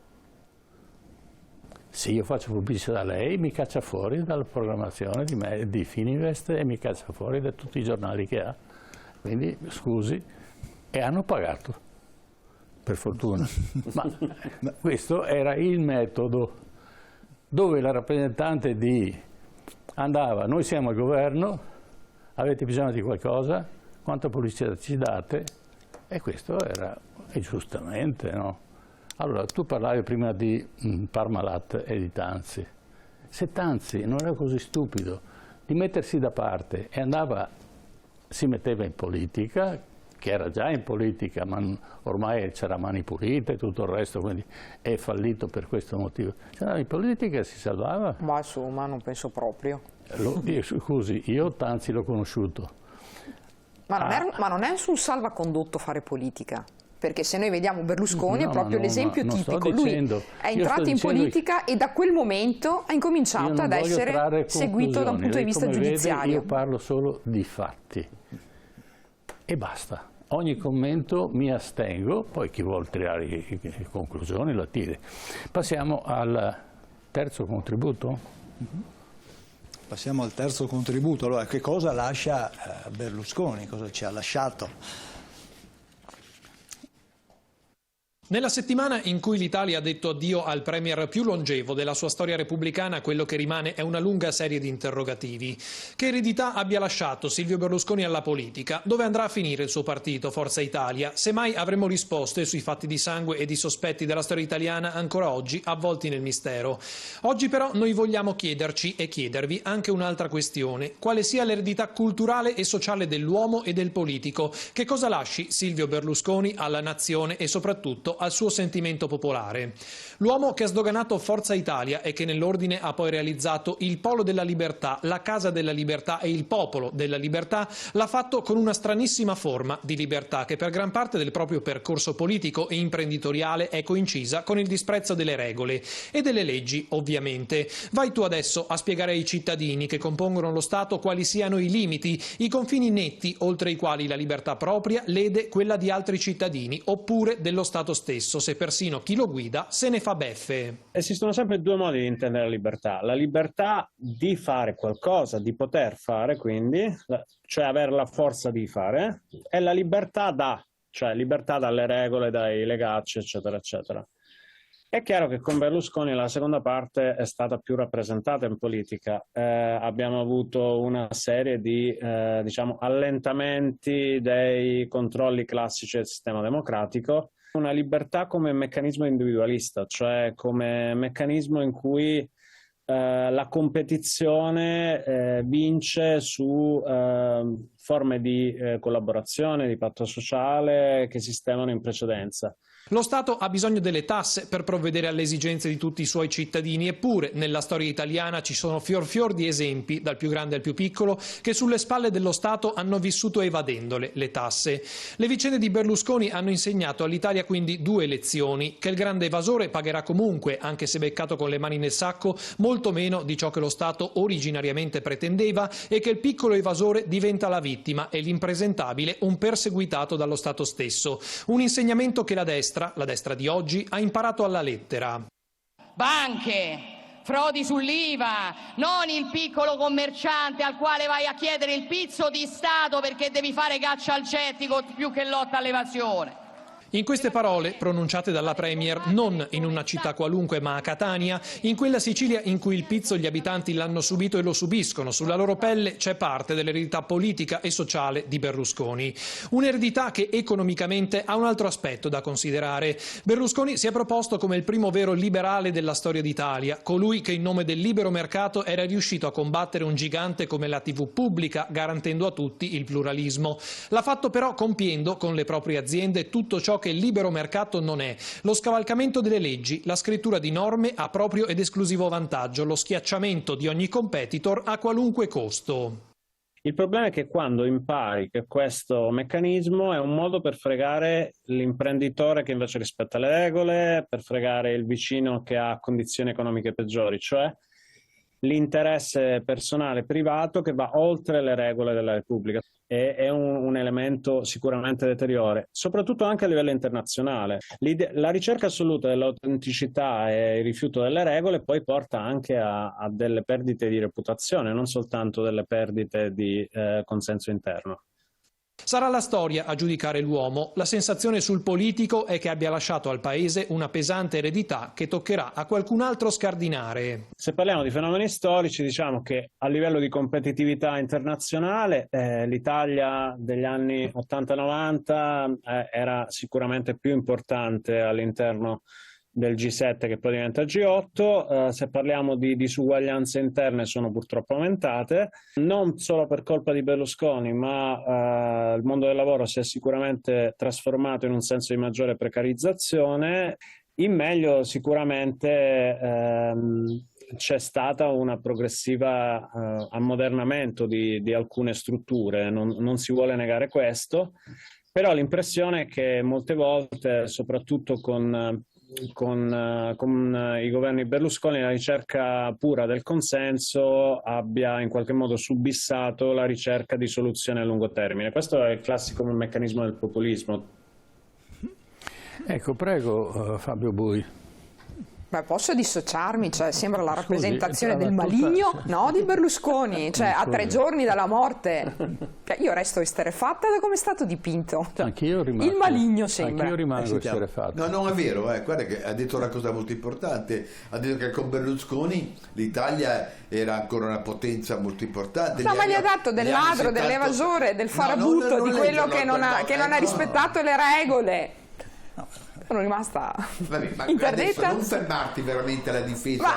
Se io faccio pubblicità da lei, mi caccia fuori dalla programmazione di Fininvest e mi caccia fuori da tutti i giornali che ha. Quindi, scusi, e hanno pagato. Per fortuna, ma questo era il metodo dove la rappresentante andava, noi siamo il governo, avete bisogno di qualcosa, quanta pubblicità ci date? E questo era, e giustamente, no? Allora, tu parlavi prima di Parmalat e di Tanzi. Se Tanzi non era così stupido di mettersi da parte e si metteva in politica, che era già in politica, ma ormai c'era Mani Pulite e tutto il resto, quindi è fallito per questo motivo. Se andava in politica si salvava. Ma insomma, non penso proprio. Scusi, io Tanzi l'ho conosciuto. Ma non è un salvacondotto fare politica? Perché se noi vediamo Berlusconi è proprio l'esempio tipico. Lui è entrato in politica e da quel momento ha incominciato ad essere seguito da un punto di vista giudiziario. Io parlo solo di fatti. E basta. Ogni commento mi astengo, poi chi vuole tirare conclusioni lo tiri. Passiamo al terzo contributo? Passiamo al terzo contributo. Allora, che cosa lascia Berlusconi? Cosa ci ha lasciato? Nella settimana in cui l'Italia ha detto addio al premier più longevo della sua storia repubblicana, quello che rimane è una lunga serie di interrogativi. Che eredità abbia lasciato Silvio Berlusconi alla politica? Dove andrà a finire il suo partito, Forza Italia? Semmai avremo risposte sui fatti di sangue e di sospetti della storia italiana ancora oggi avvolti nel mistero. Oggi però noi vogliamo chiederci e chiedervi anche un'altra questione: quale sia l'eredità culturale e sociale dell'uomo e del politico? Che cosa lasci Silvio Berlusconi alla nazione e soprattutto al suo sentimento popolare? L'uomo che ha sdoganato Forza Italia e che nell'ordine ha poi realizzato il Polo della Libertà, la Casa della Libertà e il Popolo della Libertà, l'ha fatto con una stranissima forma di libertà che per gran parte del proprio percorso politico e imprenditoriale è coincisa con il disprezzo delle regole e delle leggi, ovviamente. Vai tu adesso a spiegare ai cittadini che compongono lo Stato quali siano i limiti, i confini netti oltre i quali la libertà propria lede quella di altri cittadini oppure dello Stato stesso, se persino chi lo guida se ne fa beffe. Esistono sempre due modi di intendere la libertà di fare qualcosa, di poter fare, quindi, cioè avere la forza di fare, e la libertà cioè libertà dalle regole, dai legacci, eccetera, eccetera. È chiaro che con Berlusconi la seconda parte è stata più rappresentata in politica. Abbiamo avuto una serie di allentamenti dei controlli classici del sistema democratico, una libertà come meccanismo individualista, cioè come meccanismo in cui la competizione vince su forme di collaborazione, di patto sociale che sistemano in precedenza. Lo Stato ha bisogno delle tasse per provvedere alle esigenze di tutti i suoi cittadini, eppure nella storia italiana ci sono fior di esempi, dal più grande al più piccolo, che sulle spalle dello Stato hanno vissuto evadendole, le tasse. Le vicende di Berlusconi hanno insegnato all'Italia quindi due lezioni: che il grande evasore pagherà comunque, anche se beccato con le mani nel sacco, molto meno di ciò che lo Stato originariamente pretendeva, e che il piccolo evasore diventa la vittima e l'impresentabile un perseguitato dallo Stato stesso. Un insegnamento che la destra di oggi ha imparato alla lettera. Banche, frodi sull'IVA, non il piccolo commerciante al quale vai a chiedere il pizzo di Stato perché devi fare caccia al gettito più che lotta all'evasione. In queste parole, pronunciate dalla Premier non in una città qualunque ma a Catania, in quella Sicilia in cui il pizzo gli abitanti l'hanno subito e lo subiscono, sulla loro pelle c'è parte dell'eredità politica e sociale di Berlusconi. Un'eredità che economicamente ha un altro aspetto da considerare. Berlusconi si è proposto come il primo vero liberale della storia d'Italia, colui che in nome del libero mercato era riuscito a combattere un gigante come la TV pubblica, garantendo a tutti il pluralismo. L'ha fatto però compiendo con le proprie aziende tutto ciò che il libero mercato non è: lo scavalcamento delle leggi, la scrittura di norme a proprio ed esclusivo vantaggio, lo schiacciamento di ogni competitor a qualunque costo. Il problema è che quando impari che questo meccanismo è un modo per fregare l'imprenditore che invece rispetta le regole, per fregare il vicino che ha condizioni economiche peggiori, cioè l'interesse personale privato che va oltre le regole della Repubblica. È un elemento sicuramente deteriore, soprattutto anche a livello internazionale. La ricerca assoluta dell'autenticità e il rifiuto delle regole poi porta anche a delle perdite di reputazione, non soltanto delle perdite di consenso interno. Sarà la storia a giudicare l'uomo. La sensazione sul politico è che abbia lasciato al paese una pesante eredità che toccherà a qualcun altro scardinare. Se parliamo di fenomeni storici, diciamo che a livello di competitività internazionale l'Italia degli anni 80-90 era sicuramente più importante all'interno del G7 che poi diventa G8. Se parliamo di disuguaglianze interne, sono purtroppo aumentate, non solo per colpa di Berlusconi, ma il mondo del lavoro si è sicuramente trasformato in un senso di maggiore precarizzazione. In meglio sicuramente c'è stata una progressiva ammodernamento di alcune strutture, non si vuole negare questo, però l'impressione è che molte volte, soprattutto con i governi Berlusconi, la ricerca pura del consenso abbia in qualche modo subissato la ricerca di soluzioni a lungo termine. Questo è il classico meccanismo del populismo. Ecco, prego Fabio Bui. Beh, posso dissociarmi, cioè, sembra la rappresentazione del maligno, no, di Berlusconi, cioè a 3 giorni dalla morte. Io resto esterrefatta da come è stato dipinto. Cioè, anch'io rimango, il maligno sembra. Anch'io rimango esterrefatto. No, non è vero, guarda che ha detto una cosa molto importante, ha detto che con Berlusconi l'Italia era ancora una potenza molto importante. No, ma gli ha dato del ladro, dell'evasore, del farabutto, di quello che non ha rispettato le regole. Sono rimasta interdetta. Non fermarti veramente alla difesa.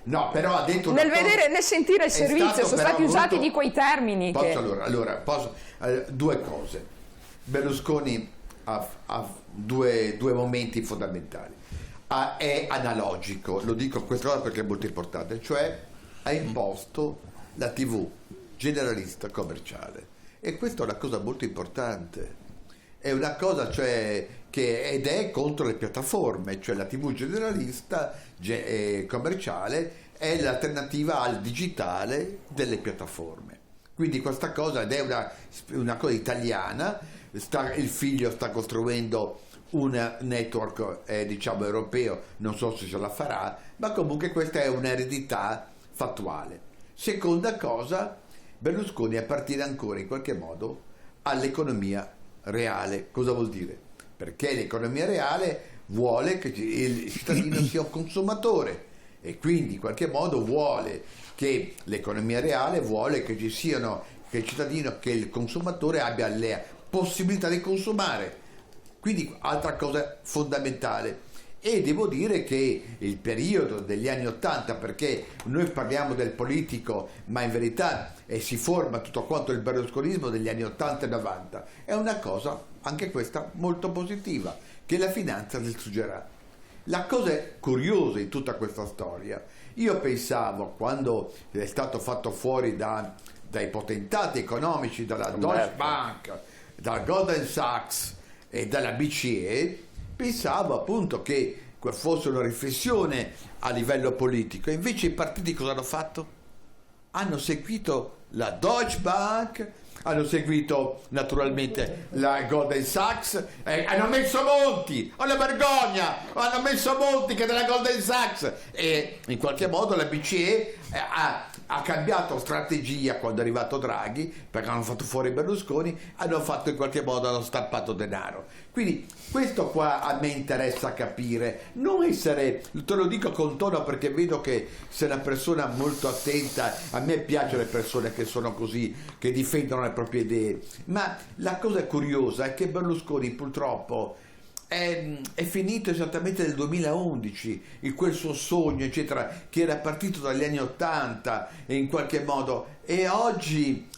No, però ha detto nel sentire il servizio sono stati usati di quei termini. Due cose. Berlusconi ha due momenti fondamentali. È analogico, lo dico questa cosa perché è molto importante, cioè ha imposto la TV generalista commerciale, e questa è una cosa molto importante. È una cosa, cioè, ed è contro le piattaforme, cioè la TV generalista commerciale è l'alternativa al digitale delle piattaforme. Quindi questa cosa, ed è una cosa italiana, il figlio sta costruendo un network diciamo europeo, non so se ce la farà, ma comunque questa è un'eredità fattuale. Seconda cosa, Berlusconi appartiene ancora in qualche modo all'economia reale. Cosa vuol dire? Perché l'economia reale vuole che il cittadino sia un consumatore, e quindi in qualche modo vuole che l'economia reale vuole che ci siano, che il cittadino, che il consumatore abbia le possibilità di consumare. Quindi altra cosa fondamentale. E devo dire che il periodo degli anni '80, perché noi parliamo del politico, ma in verità si forma tutto quanto il berlusconismo degli anni '80 e '90, è una cosa, anche questa, molto positiva, che la finanza distruggerà. La cosa curiosa in tutta questa storia, io pensavo, quando è stato fatto fuori dai potentati economici, dalla Deutsche Bank, dal Goldman Sachs e dalla BCE, pensavo appunto che fosse una riflessione a livello politico. Invece i partiti cosa hanno fatto? Hanno seguito la Deutsche Bank, hanno seguito naturalmente la Goldman Sachs, hanno messo Monti, alla vergogna, hanno messo Monti che è della Goldman Sachs, e in qualche modo la BCE ha cambiato strategia quando è arrivato Draghi, perché hanno fatto fuori Berlusconi, hanno stampato denaro. Quindi questo qua a me interessa capire, non essere, te lo dico con tono perché vedo che sei una persona molto attenta, a me piacciono le persone che sono così, che difendono le proprie idee, ma la cosa curiosa è che Berlusconi purtroppo è finito esattamente nel 2011, in quel suo sogno eccetera, che era partito dagli anni '80 e in qualche modo, e oggi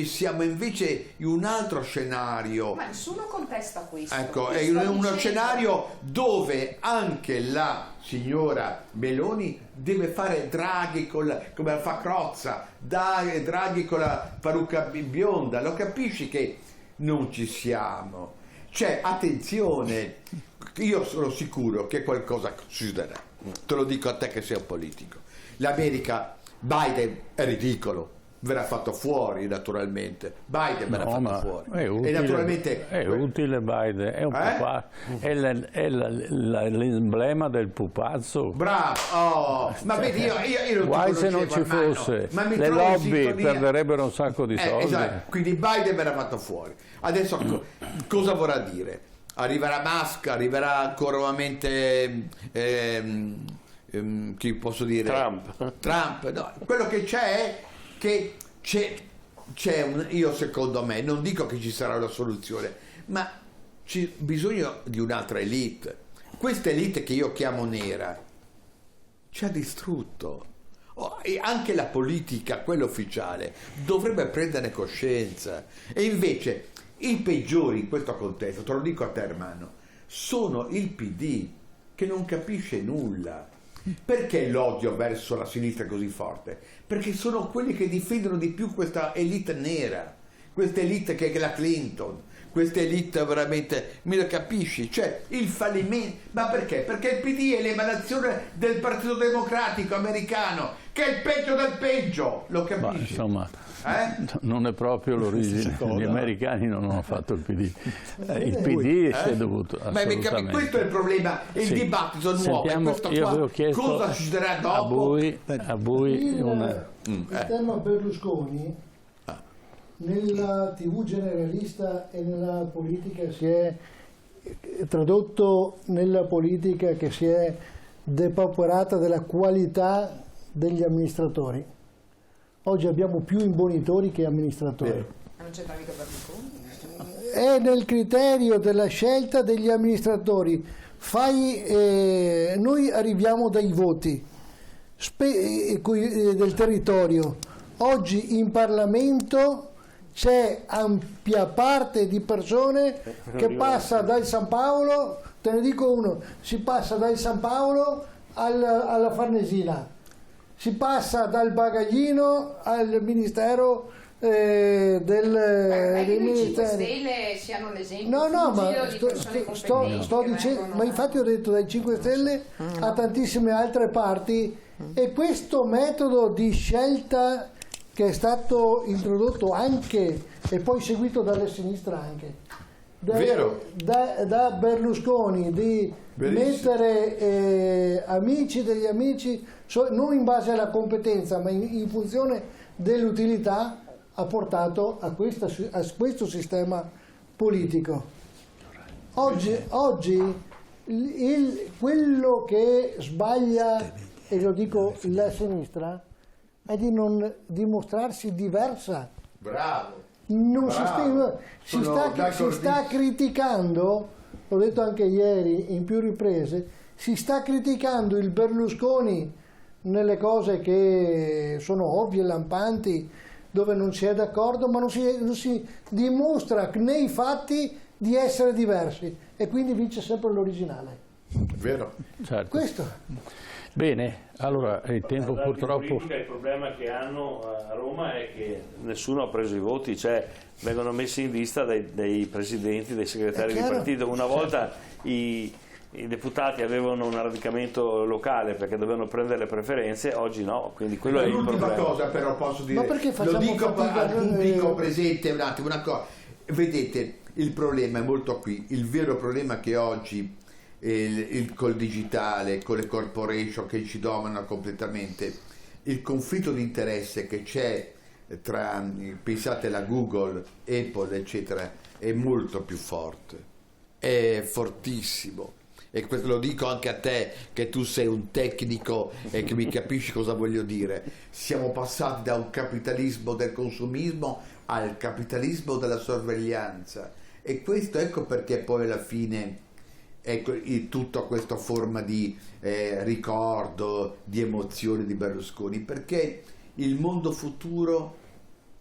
siamo invece in un altro scenario. Ma nessuno contesta questo. Ecco, è uno scenario dove anche la signora Meloni deve fare Draghi come la fa Crozza, Draghi con la parrucca bionda, lo capisci che non ci siamo? Cioè, attenzione, io sono sicuro che qualcosa succederà, te lo dico a te che sei un politico. L'America, Biden è ridicolo, verrà fatto fuori naturalmente, Biden verrà fatto fuori, è utile, e naturalmente è utile Biden, è un è l'emblema del pupazzo. Bravo, ma vedi, io non guai se non ci fosse, le lobby perderebbero un sacco di soldi. Esatto. Quindi Biden verrà fatto fuori. Adesso cosa vorrà dire? Arriverà Musk, arriverà ancora nuovamente chi posso dire? Trump. No, quello che c'è è che io secondo me, non dico che ci sarà una soluzione, ma c'è bisogno di un'altra elite. Questa elite che io chiamo nera ci ha distrutto. E anche la politica, quella ufficiale, dovrebbe prenderne coscienza. E invece i peggiori in questo contesto, te lo dico a te Ermanno, sono il PD, che non capisce nulla. Perché l'odio verso la sinistra è così forte? Perché sono quelli che difendono di più questa elite nera, questa elite che è la Clinton, questa elite veramente, me lo capisci? Cioè il fallimento, ma perché? Perché il PD è l'emanazione del Partito Democratico americano, che è il peggio del peggio, lo capisci? Ma, insomma, non è proprio l'origine, gli americani non hanno fatto il PD, il PD si è dovuto assolutamente. Questo è il problema, il dibattito nuovo, sentiamo, questo io qua, avevo chiesto cosa succederà dopo? A voi il tema Berlusconi nella TV generalista e nella politica si è tradotto nella politica che si è depauperata della qualità degli amministratori. Oggi abbiamo più imbonitori che amministratori. Non c'entra mica Berlusconi? È nel criterio della scelta degli amministratori. Noi arriviamo dai voti del territorio. Oggi in Parlamento c'è ampia parte di persone che passa dal San Paolo, te ne dico uno, si passa dal San Paolo alla Farnesina, si passa dal Bagaglino al Ministero dei Ministeri. 5 Stelle siano l'esempio. No, ma sto dicendo, ma infatti ho detto dai 5 Stelle a tantissime altre parti, e questo metodo di scelta che è stato introdotto anche e poi seguito dalle sinistre anche da Berlusconi, di mettere amici degli amici non in base alla competenza ma in funzione dell'utilità, ha portato a questo sistema politico. Oggi quello che sbaglia, e lo dico la sinistra, è di non dimostrarsi diversa. Bravo. Si sta criticando, l'ho detto anche ieri in più riprese, si sta criticando il Berlusconi nelle cose che sono ovvie, lampanti, dove non si è d'accordo, ma non si dimostra nei fatti di essere diversi, e quindi vince sempre l'originale. Vero? Certo. Questo. Bene, allora il tempo purtroppo... Il problema che hanno a Roma è che nessuno ha preso i voti, cioè vengono messi in lista dai presidenti, dai segretari di partito. Una volta i deputati avevano un radicamento locale perché dovevano prendere le preferenze, oggi no, quindi quello è il problema. L'ultima cosa però posso dire, ma perché lo dico fatica, al pubblico presente un attimo, una cosa, vedete, il problema è molto qui, il vero problema è che oggi col digitale, con le corporation che ci dominano completamente, il conflitto di interesse che c'è tra, pensate alla Google, Apple eccetera, è molto più forte, è fortissimo, e questo lo dico anche a te che tu sei un tecnico e che mi capisci cosa voglio dire. Siamo passati da un capitalismo del consumismo al capitalismo della sorveglianza, e questo, ecco perché poi alla fine ecco tutta questa forma di ricordo, di emozione di Berlusconi, perché il mondo futuro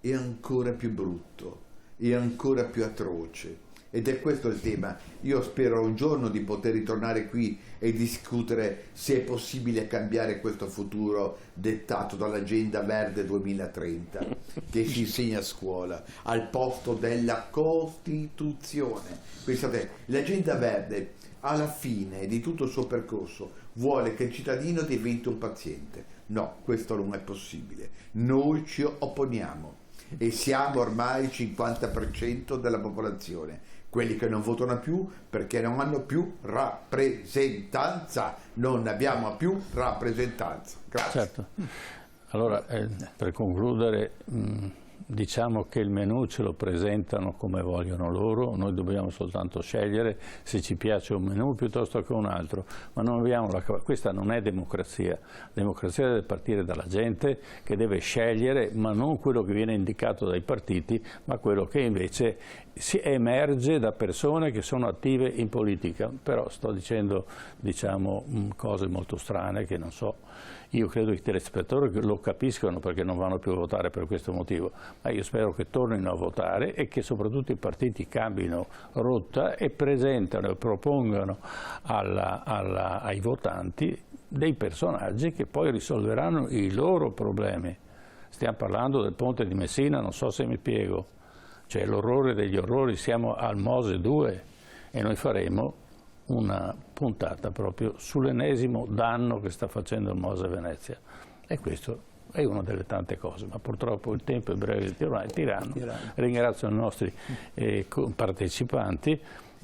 è ancora più brutto, è ancora più atroce, ed è questo il tema. Io spero un giorno di poter ritornare qui e discutere se è possibile cambiare questo futuro dettato dall'Agenda Verde 2030 che si insegna a scuola al posto della Costituzione. Pensate, l'Agenda Verde alla fine di tutto il suo percorso vuole che il cittadino diventi un paziente. No, questo non è possibile. Noi ci opponiamo e siamo ormai il 50% della popolazione, quelli che non votano più perché non hanno più rappresentanza, non abbiamo più rappresentanza. Grazie. Certo. Allora, per concludere, diciamo che il menù ce lo presentano come vogliono loro, noi dobbiamo soltanto scegliere se ci piace un menù piuttosto che un altro, ma non abbiamo questa non è democrazia. Democrazia deve partire dalla gente che deve scegliere, ma non quello che viene indicato dai partiti, ma quello che invece si emerge da persone che sono attive in politica. Però sto dicendo, diciamo, cose molto strane che non so. Io credo che i telespettatori lo capiscono perché non vanno più a votare per questo motivo, ma io spero che tornino a votare e che soprattutto i partiti cambino rotta e presentano e propongano ai votanti dei personaggi che poi risolveranno i loro problemi. Stiamo parlando del ponte di Messina, non so se mi spiego. cioè l'orrore degli orrori. Siamo al Mose 2 e noi faremo una puntata proprio sull'ennesimo danno che sta facendo il Mose a Venezia, e questo è una delle tante cose, ma purtroppo il tempo è breve e tiranno. Ringrazio i nostri partecipanti,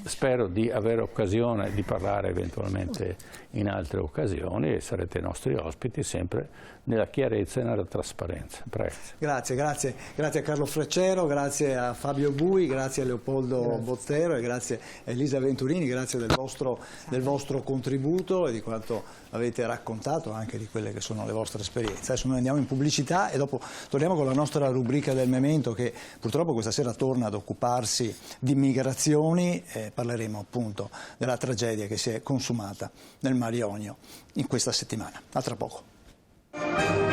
spero di avere occasione di parlare eventualmente in altre occasioni e sarete nostri ospiti sempre nella chiarezza e nella trasparenza. Prego. Grazie a Carlo Freccero, grazie a Fabio Bui, grazie a Leopoldo Bottero e grazie a Elisa Venturini, grazie del vostro contributo e di quanto avete raccontato, anche di quelle che sono le vostre esperienze. Adesso noi andiamo in pubblicità e dopo torniamo con la nostra rubrica del Memento, che purtroppo questa sera torna ad occuparsi di migrazioni. Parleremo appunto della tragedia che si è consumata nel Mar Ionio in questa settimana. A tra poco.